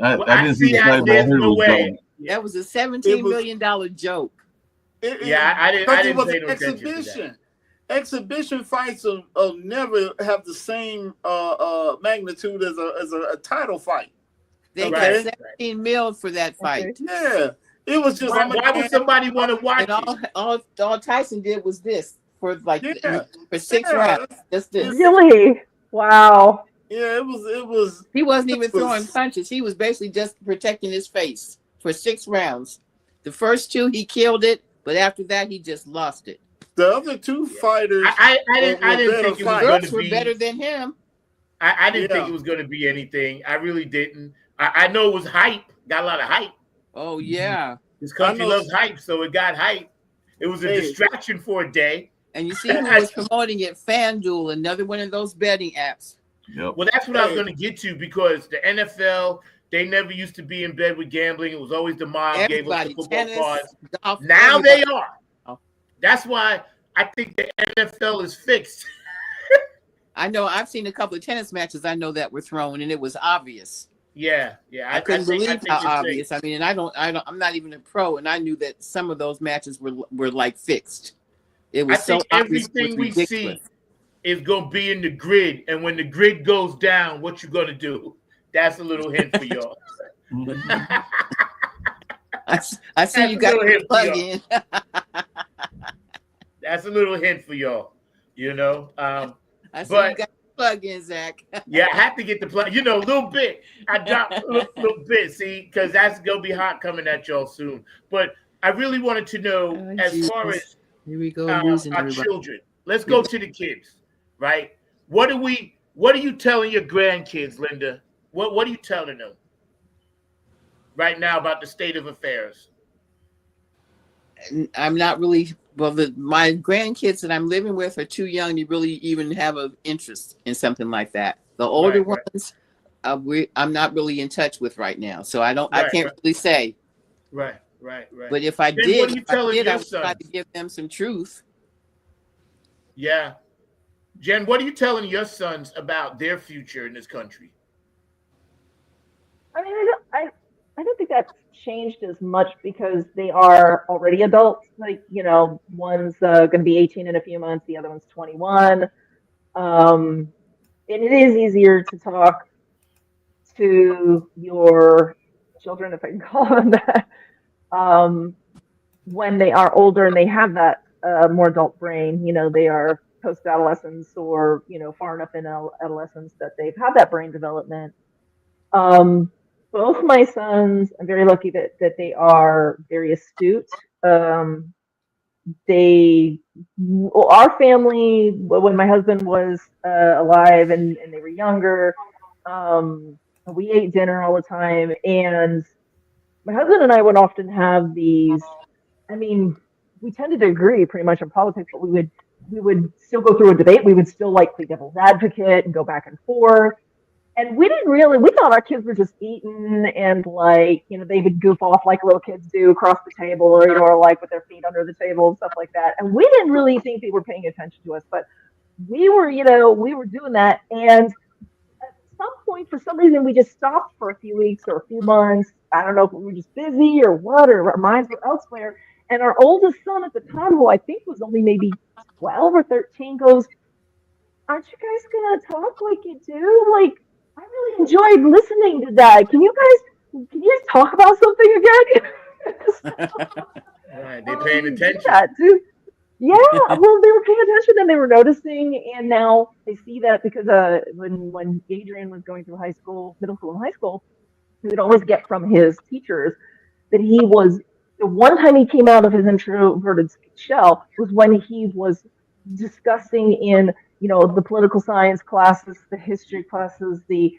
I didn't see the fight, but I heard it was garbage. That was a $17 million joke. I didn't it pay was no an attention to that. exhibition. Exhibition fights will never have the same magnitude as a title fight. They got 17 mil for that fight. Yeah, it was just. Why would somebody want to watch it? All Tyson did was this for for 6 Yeah. rounds. Just this. Really? Wow. Yeah, it was. He wasn't even throwing punches. He was basically just protecting his face for 6 rounds. The first 2 he killed it, but after that he just lost it. The other 2 fighters. I didn't think it was going to be better than him. I didn't think it was going to be anything. I really didn't. I know it was hype. Got a lot of hype. Oh yeah. This country loves hype, so it got hype. It was a distraction for a day. And you see who was promoting it? FanDuel, another one of those betting apps. Yep. Well, that's what I was going to get to, because the NFL, they never used to be in bed with gambling. It was always the mob gave us the football tennis, cards. golf, Now everybody. they are. Oh. That's why I think the NFL is fixed. I know I've seen a couple of tennis matches I know that were thrown, and it was obvious. Yeah. I couldn't believe how it's obvious. fixed. I mean, and I'm not even a pro, and I knew that some of those matches were like fixed. It was I think obvious, everything it we was see ridiculous. is going to be in the grid. And when the grid goes down, what you going to do? That's a little hint for y'all. I see you got your plug in. That's a little hint for y'all, I see but you got plug in, Zach. Yeah, I have to get the plug. You know, a little bit. I dropped a little bit, see, because that's going to be hot coming at y'all soon. But I really wanted to know, as far as here we go, our everybody. children, let's go to the kids, right? What are you telling your grandkids, Linda? What are you telling them right now about the state of affairs? I'm not really, my grandkids that I'm living with are too young to really even have an interest in something like that. The older ones, I'm not really in touch with right now. So I can't really say. Right. But if I Then did, what are you telling your I would try sons? to give them some truth. Yeah. Jen, what are you telling your sons about their future in this country? I mean, I don't think that's changed as much because they are already adults. Like, one's going to be 18 in a few months, the other one's 21. And it is easier to talk to your children, if I can call them that, when they are older and they have that more adult brain. They are post-adolescence or, far enough in adolescence that they've had that brain development. Both my sons, I'm very lucky that they are very astute. Our family, when my husband was alive and they were younger, we ate dinner all the time. And my husband and I would often have these, we tended to agree pretty much on politics, but we would still go through a debate. We would still play devil's advocate and go back and forth. And we thought our kids were just eating and they would goof off like little kids do across the table or with their feet under the table and stuff like that. And we didn't really think they were paying attention to us, but we were doing that. And at some point, for some reason, we just stopped for a few weeks or a few months. I don't know if we were just busy or what, or our minds were elsewhere. And our oldest son at the time, who I think was only maybe 12 or 13, goes, "Aren't you guys going to talk like you do? I really enjoyed listening to that. Can you guys talk about something again?" Right, they're paying attention. Yeah, well, they were paying attention and they were noticing, and now they see that because when Adrian was going through middle school and high school, he would always get from his teachers that the one time he came out of his introverted shell was when he was discussing in the political science classes, the history classes, the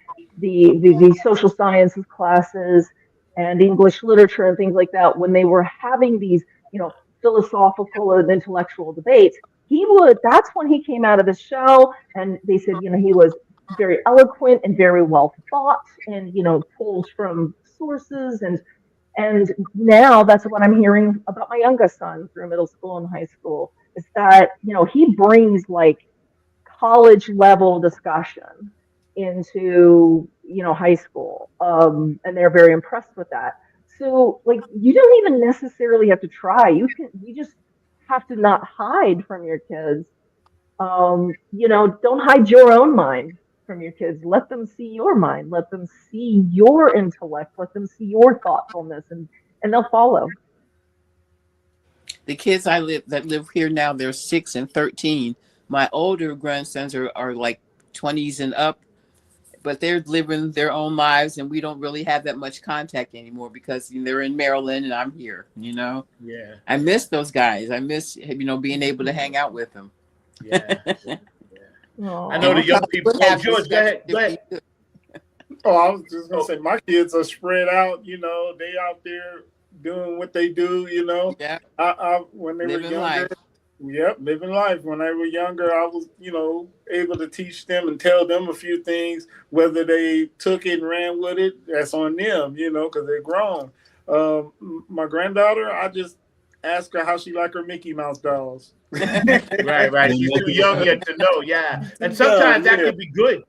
social sciences classes, and English literature and things like that. When they were having these, philosophical and intellectual debates, that's when he came out of his shell. And they said, he was very eloquent and very well thought, and pulled from sources. And now that's what I'm hearing about my youngest son through middle school and high school, is that he brings college level discussion into high school, and they're very impressed with that. So you don't even necessarily have to try. You just have to not hide from your kids. Don't hide your own mind from your kids. Let them see your mind. Let them see your intellect. Let them see your thoughtfulness, and they'll follow. The kids that live here now, they're 6 and 13. My older grandsons are 20s and up, but they're living their own lives, and we don't really have that much contact anymore because they're in Maryland and I'm here. Yeah. I miss those guys. I miss being able to hang out with them. Yeah. I know the young people. Oh, George, go ahead. Oh, I was just gonna say my kids are spread out. They out there doing what they do. Yeah. When they Living were younger. life. Yep, living life. When they were younger, I was, able to teach them and tell them a few things. Whether they took it and ran with it, that's on them, because they're grown. My granddaughter, I just ask her how she like her Mickey Mouse dolls. Right. She's too young yet to know. Yeah, and sometimes that could be good.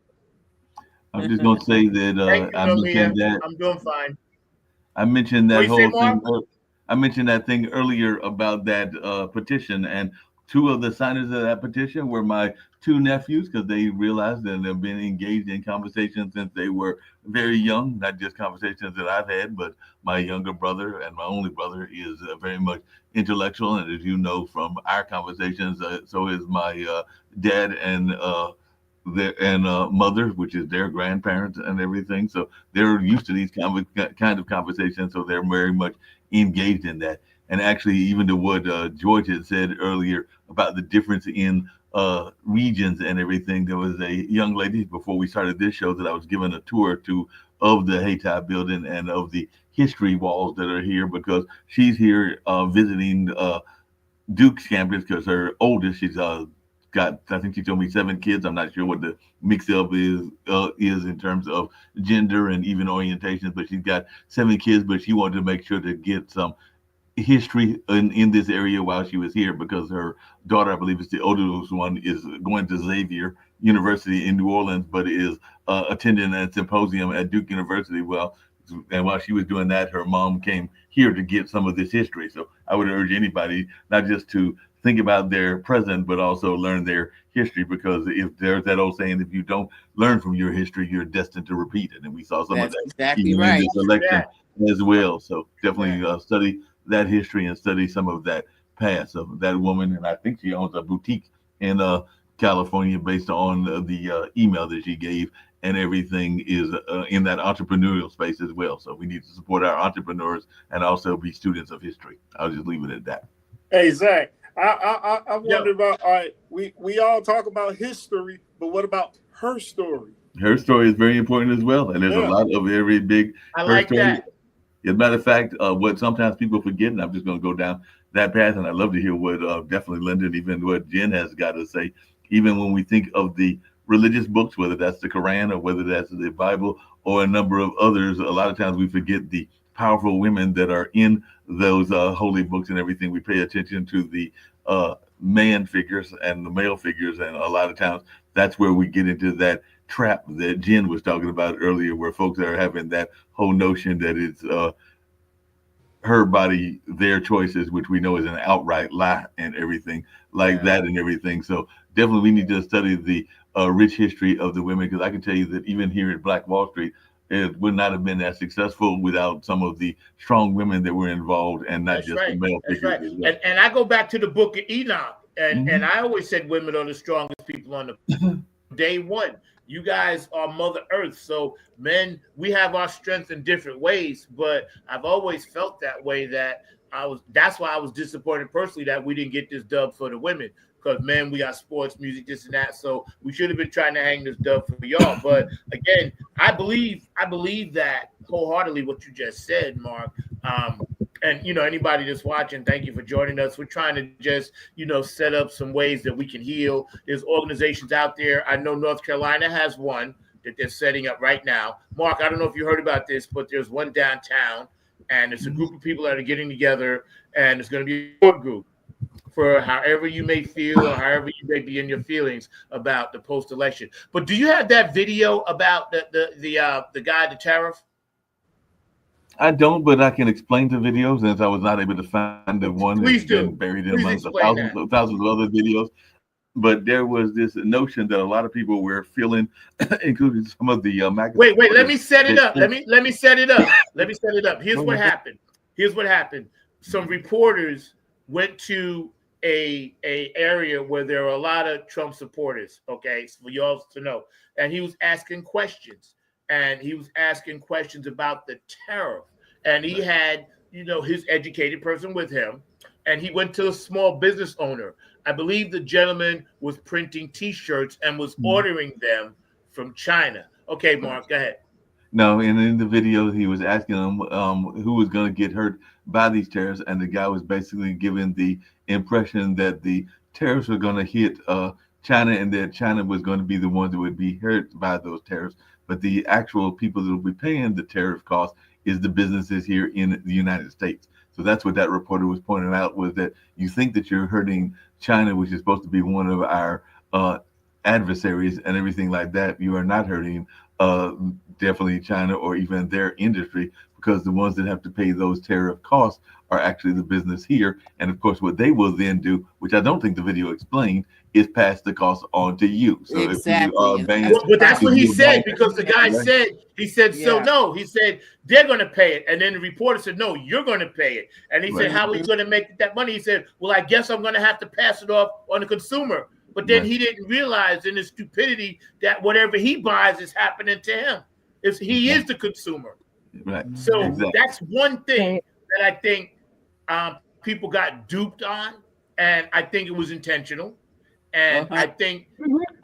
I'm just gonna say that I mentioned that I'm doing fine. I mentioned that What you whole say, thing. Mark? I mentioned that thing earlier about that petition, and two of the signers of that petition were my two nephews, because they realized that they've been engaged in conversations since they were very young, not just conversations that I've had, but my younger brother and my only brother is very much intellectual. And as you know from our conversations, so is my dad and mothers, which is their grandparents and everything. So they're used to these kind of conversations. So they're very much engaged in that. And actually, even to what George had said earlier about the difference in regions and everything, there was a young lady before we started this show that I was given a tour to of the Hayti building and of the history walls that are here, because she's here visiting Duke's campus because her oldest, she's got, I think she told me 7 kids. I'm not sure what the mix up is in terms of gender and even orientations, but she's got 7 kids, but she wanted to make sure to get some history in this area while she was here, because her daughter, I believe it's the oldest one, is going to Xavier University in New Orleans, but is attending a symposium at Duke University. And while she was doing that, her mom came here to get some of this history. So I would urge anybody not just to think about their present, but also learn their history, because if there's that old saying, if you don't learn from your history, you're destined to repeat it. And we saw some of that exactly even right. in this election as well. So definitely study that history and study some of that past of that woman. And I think she owns a boutique in California based on the email that she gave, and everything is in that entrepreneurial space as well. So we need to support our entrepreneurs and also be students of history. I'll just leave it at that. Hey, Zach, I wonder about, all right, we all talk about history, but what about her story? Her story is very important as well. And there's a lot of very big. I like that. As a matter of fact, what sometimes people forget, and I'm just going to go down that path, and I'd love to hear what definitely Linda and even what Jen has got to say. Even when we think of the religious books, whether that's the Quran or whether that's the Bible or a number of others, a lot of times we forget the powerful women that are in those holy books and everything. We pay attention to the man figures and the male figures, and a lot of times that's where we get into that trap that Jen was talking about earlier, where folks are having that whole notion that it's her body, their choices, which we know is an outright lie and everything like that and everything. So definitely we need to study the rich history of the women, because I can tell you that even here at Black Wall Street, it would not have been as successful without some of the strong women that were involved, and not just the male figures. As well. And I go back to the book of Enoch, and I always said women are the strongest people on the day one. You guys are Mother Earth. So men, we have our strength in different ways, but I've always felt that way, that's why I was disappointed personally that we didn't get this dub for the women. Because men, we got sports, music, this and that. So we should have been trying to hang this dub for y'all. But again, I believe that wholeheartedly what you just said, Mark. And anybody that's watching, thank you for joining us. We're trying to just set up some ways that we can heal. There's organizations out there. I know North Carolina has one that they're setting up right now. Mark, I don't know if you heard about this, but there's one downtown, and it's a group of people that are getting together, and it's going to be a support group for however you may feel or however you may be in your feelings about the post-election. But do you have that video about the guy, the tariff? I don't, but I can explain the videos, since I was not able to find the one that's been buried in amongst thousands of other videos. But there was this notion that a lot of people were feeling, including some of the Wait, let me set it up. Let me set it up. Here's what happened. Some reporters went to a area where there are a lot of Trump supporters, okay, for y'all to know. And he was asking questions. And he was asking questions about the tariff. And he had, his educated person with him. And he went to a small business owner. I believe the gentleman was printing T-shirts and was ordering them from China. Okay, Mark, go ahead. No, and in the video, he was asking him who was going to get hurt by these tariffs. And the guy was basically giving the impression that the tariffs were going to hit China, and that China was going to be the ones that would be hurt by those tariffs. But the actual people that will be paying the tariff cost is the businesses here in the United States. So that's what that reporter was pointing out, was that you think that you're hurting China, which is supposed to be one of our adversaries and everything like that. You are not hurting definitely China or even their industry, because the ones that have to pay those tariff costs are actually the business here. And of course, what they will then do, which I don't think the video explained, is pass the cost on to you. So exactly. But that's what he said, because the guy said, he said, they're going to pay it. And then the reporter said, no, you're going to pay it. And he said, how are you going to make that money? He said, well, I guess I'm going to have to pass it off on the consumer. But then Right. he didn't realize in his stupidity that whatever he buys is happening to him. He is the consumer. Right. So Exactly. that's one thing Right. that I think people got duped on, and I think it was intentional. And I think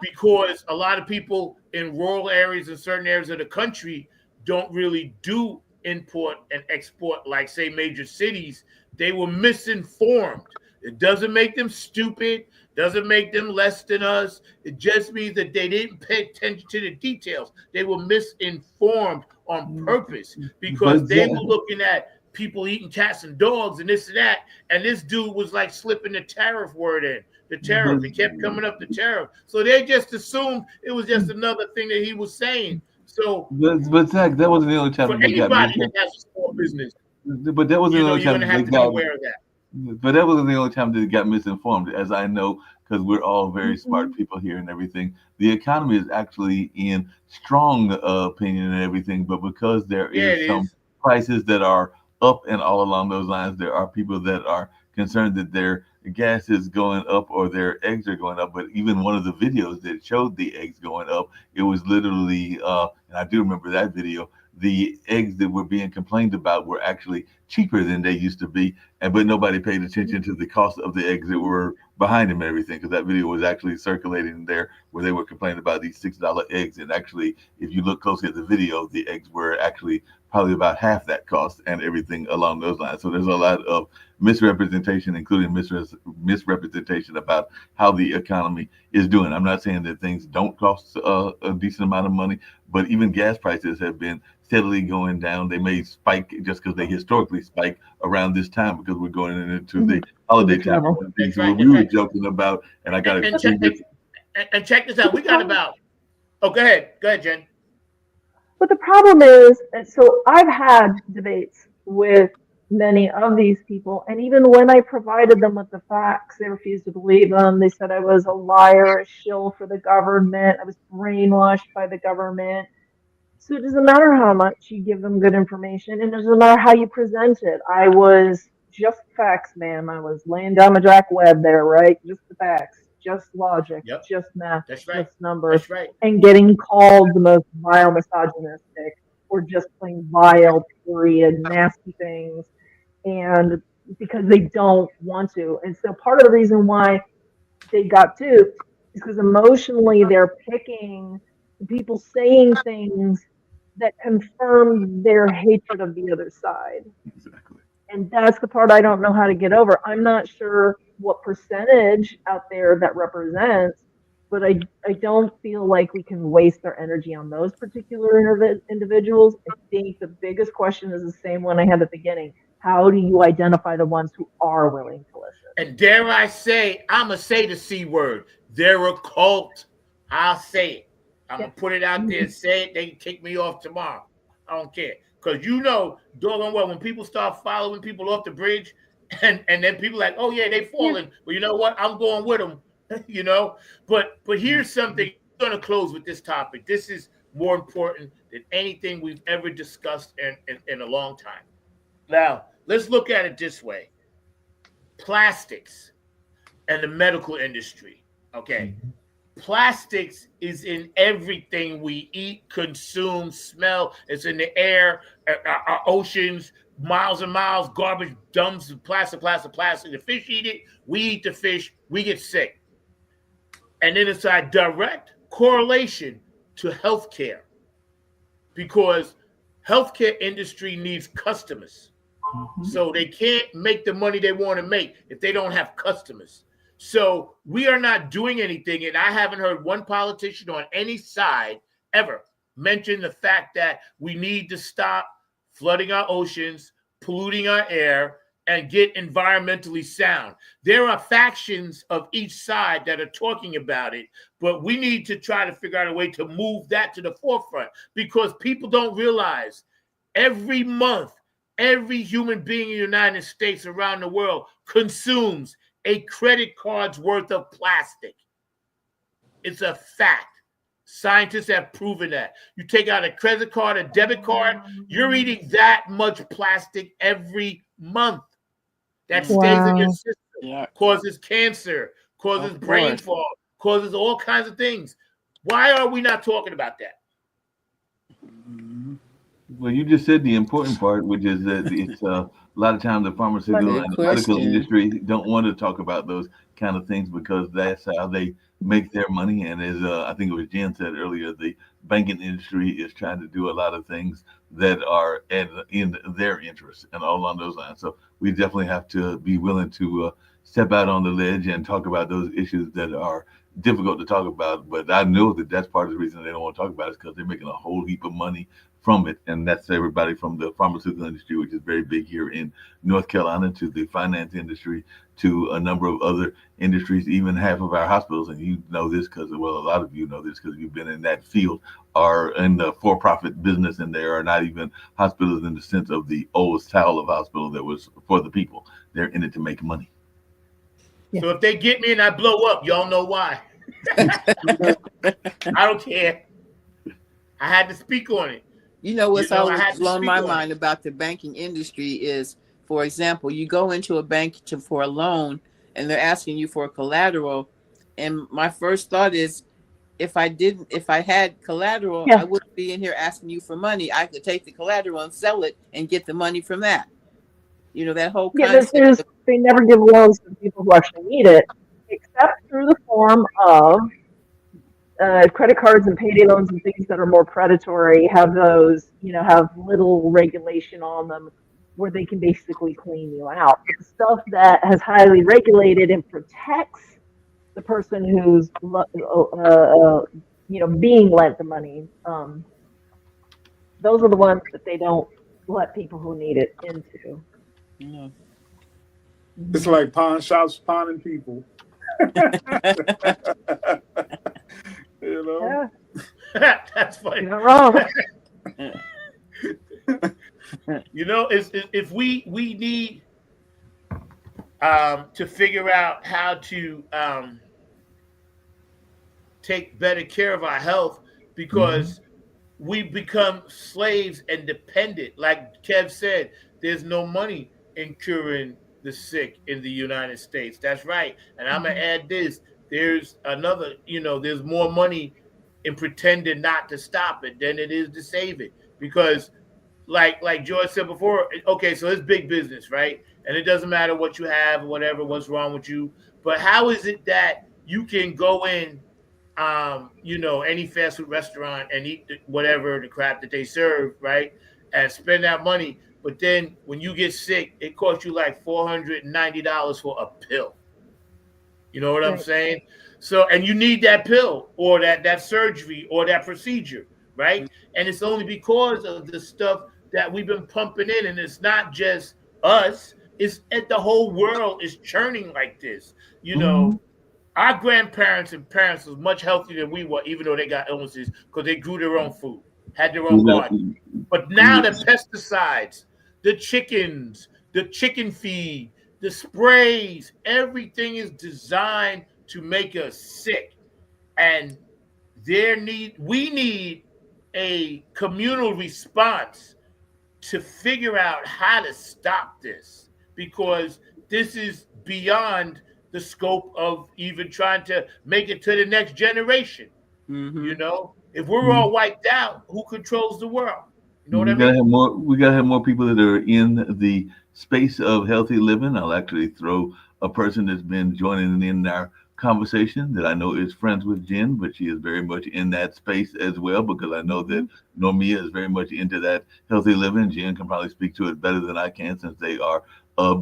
because a lot of people in rural areas and certain areas of the country don't really do import and export like, say, major cities, they were misinformed. It doesn't make them stupid, doesn't make them less than us. It just means that they didn't pay attention to the details. They were misinformed on purpose because But they yeah. were looking at people eating cats and dogs and this and that. And this dude was like slipping the tariff word in. The tariff. But- It kept coming up the tariff. So they just assumed it was just another thing that he was saying. So But Zach, that wasn't the only time for they got anybody mis- that has a small business, But that wasn't you the know, only you're time gonna they have to be got. aware of that. But that wasn't the only time they got misinformed, as I know, because we're all very smart people here and everything. The economy is actually in strong opinion and everything, but because there Yeah, is it some is. prices that are up and all along those lines, there are people that are concerned that their gas is going up or their eggs are going up. But even one of the videos that showed the eggs going up, it was literally, and I do remember that video, the eggs that were being complained about were actually cheaper than they used to be, but nobody paid attention to the cost of the eggs that were behind them and everything, because that video was actually circulating there where they were complaining about these $6 eggs, and actually, if you look closely at the video, the eggs were actually probably about half that cost and everything along those lines. So there's a lot of misrepresentation, including misrepresentation about how the economy is doing. I'm not saying that things don't cost a decent amount of money, but even gas prices have been steadily going down. They may spike just because they historically spike around this time because we're going into the holiday time. Travel. Things That's right, we were that's right. joking about, and I got And to check this out. We got about. Oh, go ahead, Jen. But the problem is, and so I've had debates with many of these people, and even when I provided them with the facts, they refused to believe them. They said I was a liar, a shill for the government, I was brainwashed by the government. So it doesn't matter how much you give them good information, and it doesn't matter how you present it. I was just facts, ma'am. I was laying down the Jack Webb there, right? Just the facts, just logic, Yep. just math, That's right. just numbers, That's right. and getting called the most vile misogynistic or just plain vile, period, nasty things, and because they don't want to. And so part of the reason why they got duped is because emotionally they're picking people saying things that confirm their hatred of the other side. Exactly. And that's the part I don't know how to get over. I'm not sure what percentage out there that represents, but I don't feel like we can waste their energy on those particular individuals. I think the biggest question is the same one I had at the beginning. How do you identify the ones who are willing to listen? And dare I say, I'm going to say the C word. They're a cult. I'll say it. I'm going to put it out there and say it. They can kick me off tomorrow. I don't care. Because you know, doggone well, when people start following people off the bridge and then people like, oh, yeah, they falling. Well, you know what? I'm going with them, you know. But here's something. I'm going to close with this topic. This is more important than anything we've ever discussed in a long time. Now, let's look at it this way. Plastics and the medical industry, okay? Plastics is in everything we eat, consume, smell. It's in the air, our oceans, miles and miles, garbage dumps of plastic. The fish eat it, we eat the fish, we get sick. And then it's a direct correlation to healthcare because healthcare industry needs customers. So they can't make the money they want to make if they don't have customers. So we are not doing anything, and I haven't heard one politician on any side ever mention the fact that we need to stop flooding our oceans, polluting our air, and get environmentally sound. There are factions of each side that are talking about it, but we need to try to figure out a way to move that to the forefront because people don't realize every month, every human being in the United States around the world consumes a credit card's worth of plastic. It's a fact. Scientists have proven that. You take out a credit card, a debit card, you're eating that much plastic every month. That stays in your system, causes cancer, causes brain fog, causes all kinds of things. Why are we not talking about that? Well, you just said the important part, which is that it's a lot of times the pharmaceutical Good and the medical question. industry don't want to talk about those kind of things because that's how they make their money. And as I think it was Jen said earlier, the banking industry is trying to do a lot of things that are in their interest and all along those lines. So we definitely have to be willing to step out on the ledge and talk about those issues that are difficult to talk about. But I know that that's part of the reason they don't want to talk about it is because they're making a whole heap of money from it. And that's everybody from the pharmaceutical industry, which is very big here in North Carolina, to the finance industry, to a number of other industries, even half of our hospitals. And you know this because, well, a lot of you know this because you've been in that field, are in the for-profit business, and they are not even hospitals in the sense of the old style of hospital that was for the people. They're in it to make money. So if they get me and I blow up, y'all know why. I don't care. I had to speak on it. You know what's I always had to blown speak my on mind about the banking industry is, for example, you go into a bank for a loan and they're asking you for a collateral. And my first thought is, if I had collateral, I wouldn't be in here asking you for money. I could take the collateral and sell it and get the money from that. You know, that whole concept. They never give loans to people who actually need it, except through the form of credit cards and payday loans and things that are more predatory. Have those, have little regulation on them where they can basically clean you out. But the stuff that has highly regulated and protects the person who's being lent the money, those are the ones that they don't let people who need it into. Yeah. It's like pawn shops pawning people. Yeah. That's funny. You're not wrong. If we need to figure out how to take better care of our health, because we become slaves and dependent. Like Kev said, there's no money in curing the sick in the United States. That's right. And I'm going to add this. There's another, there's more money in pretending not to stop it than it is to save it. Because like George said before, okay, so it's big business, right? And it doesn't matter what you have, whatever, what's wrong with you. But how is it that you can go in, any fast food restaurant and eat whatever the crap that they serve, right? And spend that money. But then when you get sick, it costs you like $490 for a pill. You know what I'm saying? So, and you need that pill or that surgery or that procedure, right? And it's only because of the stuff that we've been pumping in. And it's not just us. It's the whole world is churning like this. Our grandparents and parents was much healthier than we were, even though they got illnesses, because they grew their own food, had their own garden. But now the pesticides, the chickens, the chicken feed, the sprays, everything is designed to make us sick. And we need a communal response to figure out how to stop this, because this is beyond the scope of even trying to make it to the next generation. If we're all wiped out, who controls the world? You know what I mean? We gotta have more people that are in the space of healthy living. I'll actually throw a person that's been joining in our conversation that I know is friends with Jen, but she is very much in that space as well, because I know that Normia is very much into that healthy living. Jen can probably speak to it better than I can, since they are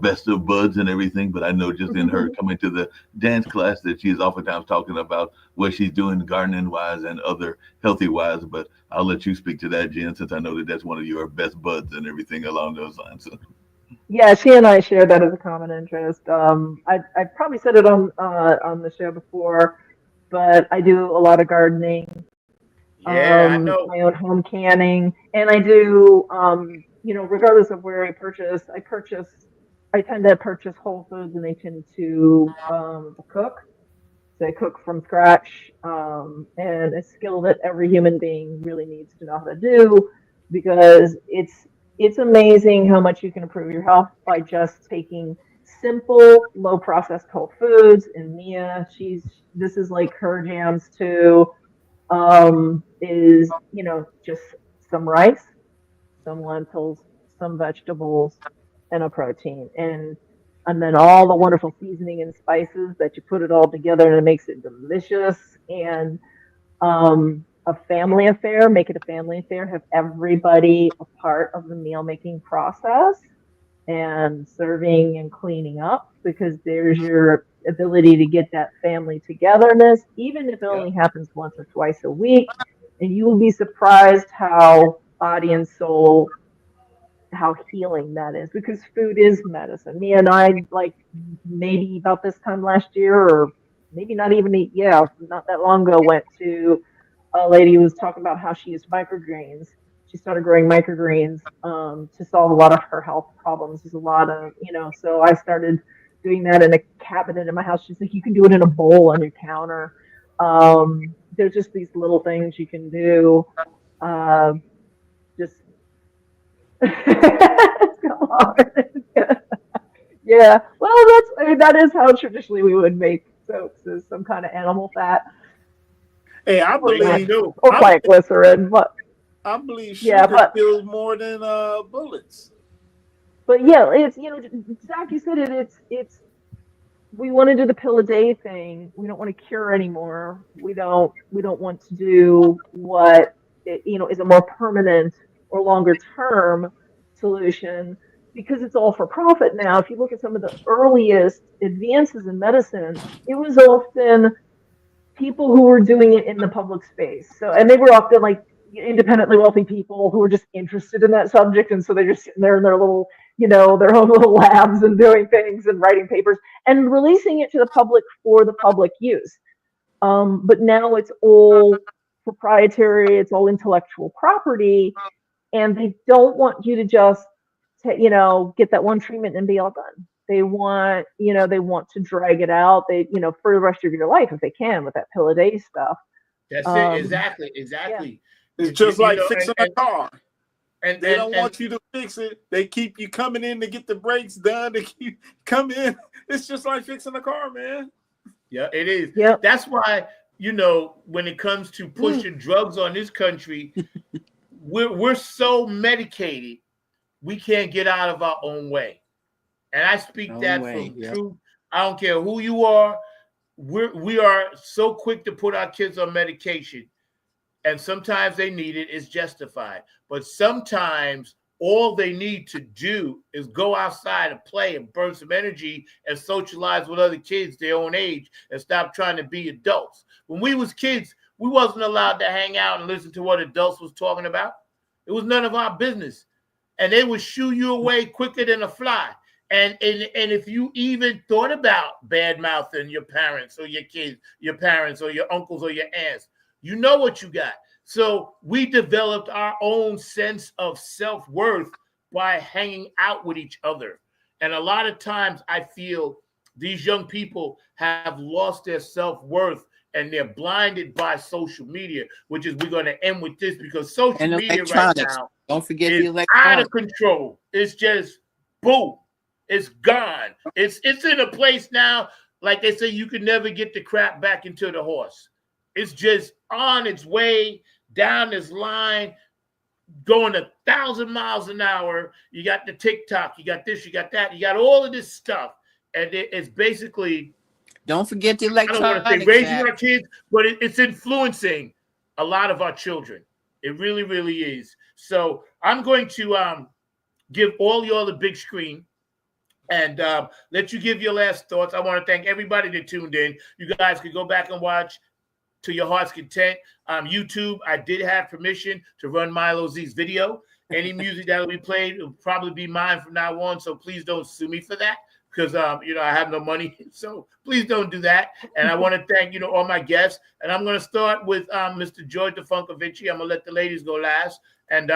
best of buds and everything. But I know just in her coming to the dance class that she is oftentimes talking about what she's doing gardening wise and other healthy wise. But I'll let you speak to that, Jen, since I know that that's one of your best buds and everything along those lines. Yeah, she and I share that as a common interest. I probably said it on the show before, but I do a lot of gardening. Yeah, I know. My own home canning, and I do. Regardless of where I tend to purchase Whole Foods, and they tend to cook. So I cook from scratch, and a skill that every human being really needs to know how to do, because it's amazing how much you can improve your health by just taking simple, low processed whole foods. And Mia, this is like her jams too. Is, just some rice, some lentils, some vegetables, and a protein. And then all the wonderful seasoning and spices that you put it all together and it makes it delicious. And a family affair, make it a family affair, have everybody a part of the meal making process and serving and cleaning up, because there's your ability to get that family togetherness, even if it only happens once or twice a week. And you will be surprised how body and soul, how healing that is, because food is medicine. Me and I, like maybe about this time last year, or maybe not even, not that long ago, went to a lady who was talking about how she used microgreens. She started growing microgreens to solve a lot of her health problems. There's a lot of, so I started doing that in a cabinet in my house. She's like, you can do it in a bowl on your counter. There's just these little things you can do. Just come on. Yeah. Well, that is how traditionally we would make soaps, is some kind of animal fat. Hey, I believe, or plant glycerin, but I believe sugar kills more than bullets. But yeah, it's, Zach, you said it's we want to do the pill a day thing. We don't want to cure anymore. We don't want to do what is a more permanent or longer term solution, because it's all for profit now. If you look at some of the earliest advances in medicine, it was often people who were doing it in the public space. So, and they were often like independently wealthy people who were just interested in that subject, and so they're just sitting there in their little, their own little labs and doing things and writing papers and releasing it to the public for the public use. But now it's all proprietary, it's all intellectual property, and they don't want you to just, get that one treatment and be all done. They want, they want to drag it out. They, for the rest of your life, if they can, with that pill a day stuff. That's it. Exactly. Yeah. It's just like fixing a car. And they don't want you to fix it. They keep you coming in to get the brakes done. They keep come in. It's just like fixing a car, man. Yeah, it is. Yep. That's why, when it comes to pushing drugs on this country, we're so medicated, we can't get out of our own way. And I speak that from truth. I don't care who you are. We are so quick to put our kids on medication. And sometimes they need it. It's justified. But sometimes all they need to do is go outside and play and burn some energy and socialize with other kids their own age and stop trying to be adults. When we was kids, we wasn't allowed to hang out and listen to what adults was talking about. It was none of our business. And they would shoo you away quicker than a fly. And if you even thought about bad-mouthing your parents or your kids, your parents or your uncles or your aunts, you know what you got. So we developed our own sense of self-worth by hanging out with each other. And a lot of times I feel these young people have lost their self-worth and they're blinded by social media, which is, we're going to end with this, because social media right now, don't forget the is electronics, out of control. It's just boom. It's gone. It's in a place now, like they say, you can never get the crap back into the horse. It's just on its way down this line, going 1,000 miles an hour. You got the TikTok, you got this, you got that, you got all of this stuff. And it's basically, don't forget the electronics. I don't want to say raising our kids, but it's influencing a lot of our children. It really, really is. So I'm going to give all y'all the big screen and let you give your last thoughts. I want to thank everybody that tuned in. You guys could go back and watch to your heart's content. YouTube, I did have permission to run Milo Z's video. Any music that will be played will probably be mine from now on, so please don't sue me for that, because I have no money, so please don't do that. And I want to thank all my guests, and I'm going to start with Mr. George DeFuncovici. I'm going to let the ladies go last. And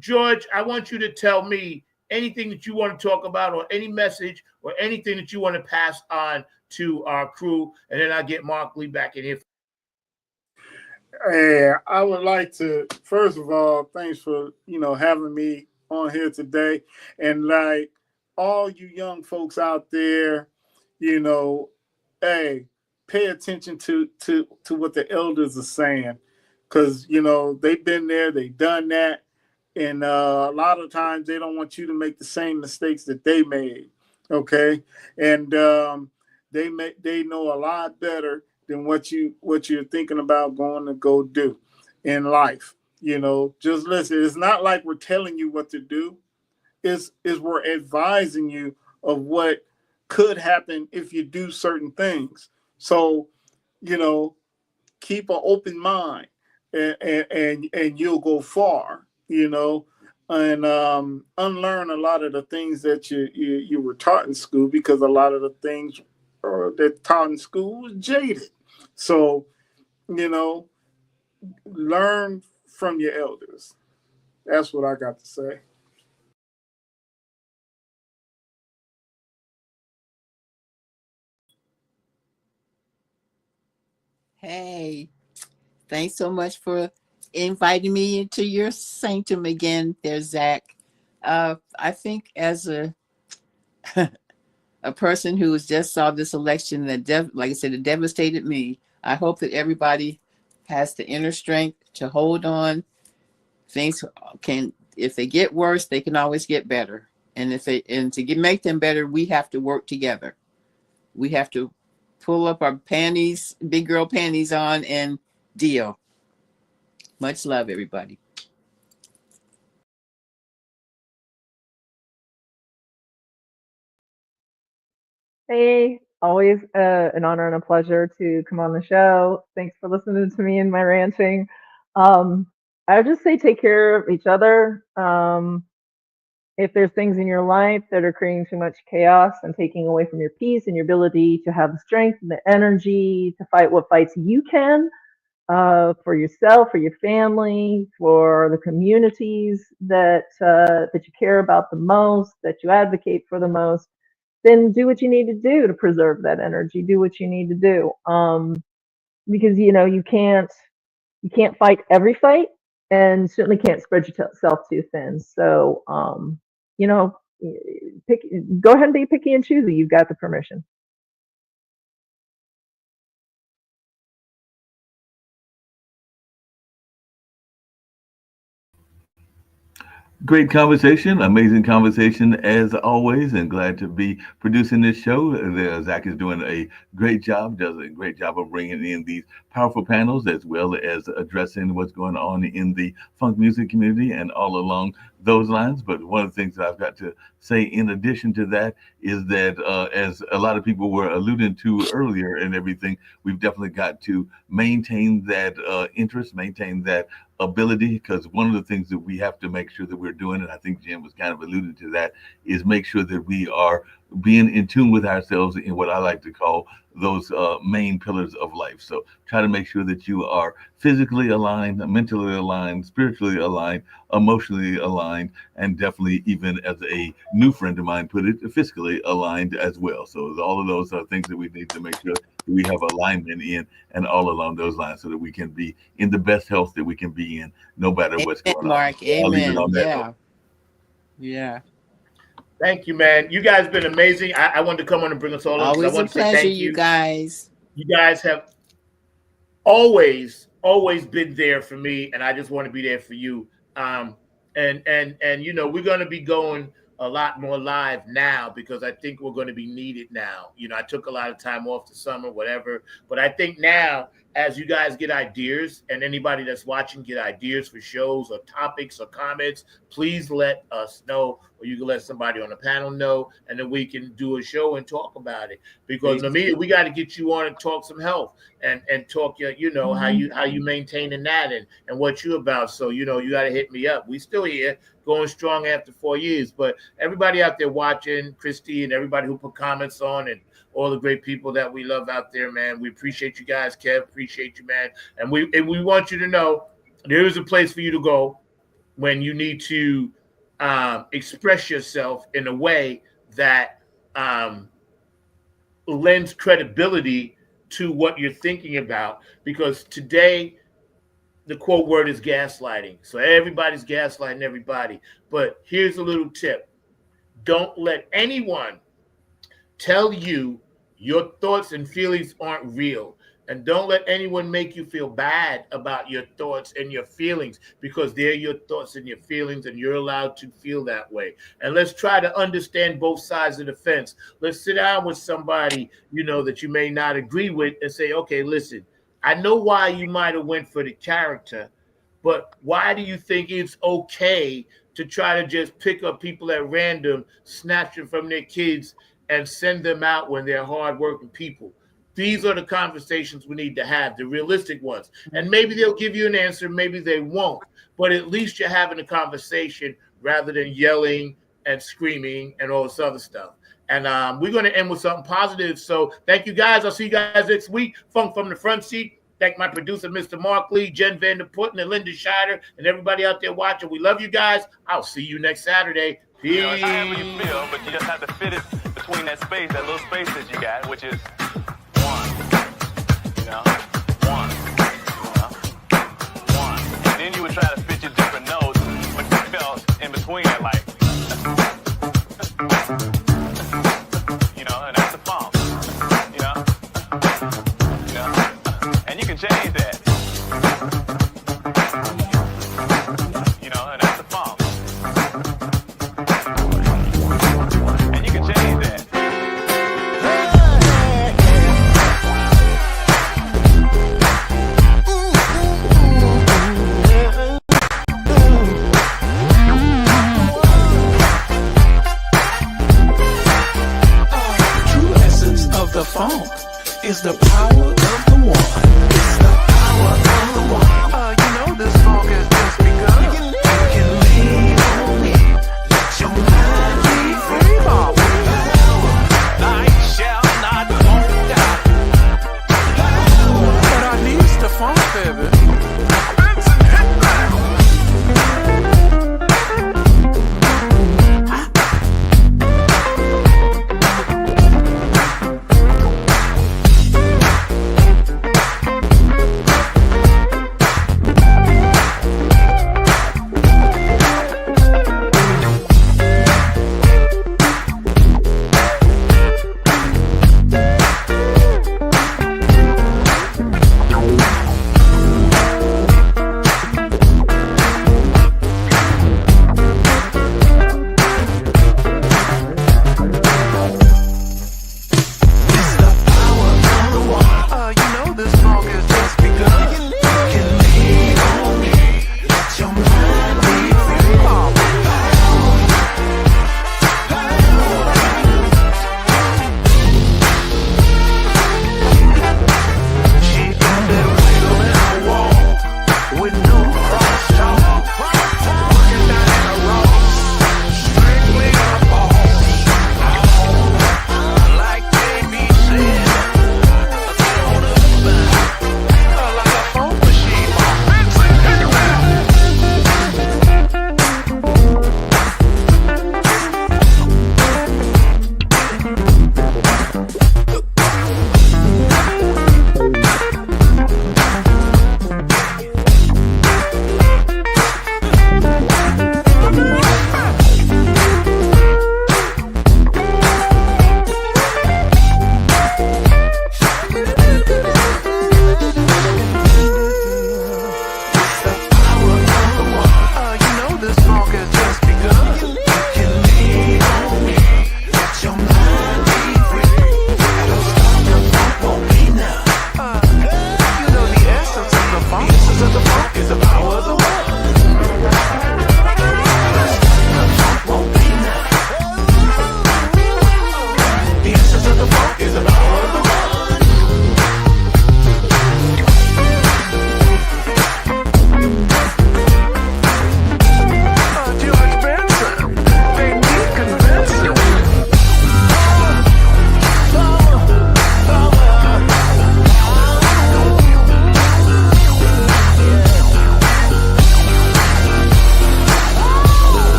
George, I want you to tell me anything that you want to talk about, or any message, or anything that you want to pass on to our crew, and then I'll get Mark Lee back in here. Hey, I would like to, first of all, thanks for having me on here today. And like all you young folks out there, you know, hey, pay attention to what the elders are saying, because you know they've been there, they've done that, and a lot of times they don't want you to make the same mistakes that they made. Okay, and they know a lot better than what you're thinking about going to go do in life. You know, just listen. It's not like we're telling you what to do. Is we're advising you of what could happen if you do certain things. So, you know, keep an open mind, and you'll go far. You know, and unlearn a lot of the things that you were taught in school, because a lot of the things that taught in school was jaded. So, you know, learn from your elders. That's what I got to say. Hey, thanks so much for inviting me into your sanctum again there, Zach. I think as a a person who just saw this election that, like I said, it devastated me. I hope that everybody has the inner strength to hold on. Things can, if they get worse, they can always get better. And make them better, we have to work together. We have to pull up our panties, big girl panties on, and deal. Much love, everybody. Hey, always an honor and a pleasure to come on the show. Thanks for listening to me and my ranting. I would just say take care of each other. If there's things in your life that are creating too much chaos and taking away from your peace and your ability to have the strength and the energy to fight what fights you can, for yourself, for your family, for the communities that you care about the most, that you advocate for the most, then do what you need to do to preserve that energy. Do what you need to do, because you know you can't fight every fight, and certainly can't spread yourself too thin. So you know, go ahead and be picky and choosy. You've got the permission. Great conversation, amazing conversation as always, and glad to be producing this show. Zach is doing a great job, does a great job of bringing in these powerful panels as well as addressing what's going on in the funk music community and all along those lines. But one of the things that I've got to say in addition to that is that as a lot of people were alluding to earlier and everything, we've definitely got to maintain that interest, maintain that ability, because one of the things that we have to make sure that we're doing, and I think Jim was kind of alluding to that, is make sure that we are being in tune with ourselves in what I like to call those main pillars of life. So try to make sure that you are physically aligned, mentally aligned, spiritually aligned, emotionally aligned, and definitely, even as a new friend of mine put it, fiscally aligned as well. So all of those are things that we need to make sure we have alignment in, and all along those lines, so that we can be in the best health that we can be in, no matter what's going Mark, on. I'll leave it amen. on that Yeah. note. Yeah. Thank you, man. You guys been amazing. I wanted to come on and bring us all up. Always I want a to say pleasure, thank you guys. You guys have always been there for me, and I just want to be there for you. And you know, we're going to be going a lot more live now, because I think we're going to be needed now. You know, I took a lot of time off the summer, whatever, but I think now, as you guys get ideas, and anybody that's watching get ideas for shows or topics or comments, please let us know, or you can let somebody on the panel know, and then we can do a show and talk about it. Because Namia, we got to get you on and talk some health and talk, you know, how you maintaining that and what you about. So, you know, you got to hit me up. We still here, going strong after 4 years. But everybody out there watching, Christy and everybody who put comments on, and all the great people that we love out there, man. We appreciate you guys, Kev. Appreciate you, man. And we want you to know there is a place for you to go when you need to express yourself in a way that lends credibility to what you're thinking about. Because today, the quote word is gaslighting. So everybody's gaslighting everybody. But here's a little tip. don't let anyone tell you your thoughts and feelings aren't real. And don't let anyone make you feel bad about your thoughts and your feelings, because they're your thoughts and your feelings, and you're allowed to feel that way. And let's try to understand both sides of the fence. Let's sit down with somebody, that you may not agree with and say, okay, listen, I know why you might have went for the character, but why do you think it's okay to try to just pick up people at random, snatch them from their kids, and send them out when they're hardworking people? These are the conversations we need to have, the realistic ones. And maybe they'll give you an answer, maybe they won't. But at least you're having a conversation rather than yelling and screaming and all this other stuff. And we're going to end with something positive. So thank you, guys. I'll see you guys next week. Funk from the Front Seat. Thank my producer, Mr. Mark Lee, Jen Vander Putten, and Linda Scheider, and everybody out there watching. We love you guys. I'll see you next Saturday. Peace. It's however you feel, but you just have to fit it between that space, that little space that you got, which is one. And then you would try to fit your different notes, but you felt in between it, like, and that's the funk, and you can change that, and that's the funk, and you can change that. The funk is the power of the one. It's the power of the one.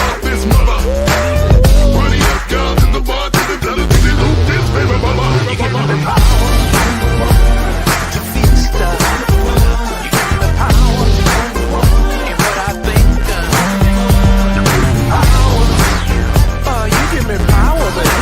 off this mother. Running up girls in the bar to the dollar, to the loop this baby mama. You give me the power to feel stuff. You give me the power in what I think of. Power. Oh, you give me power, baby.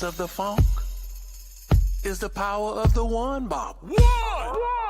Of the funk is the power of the one, Bob. One!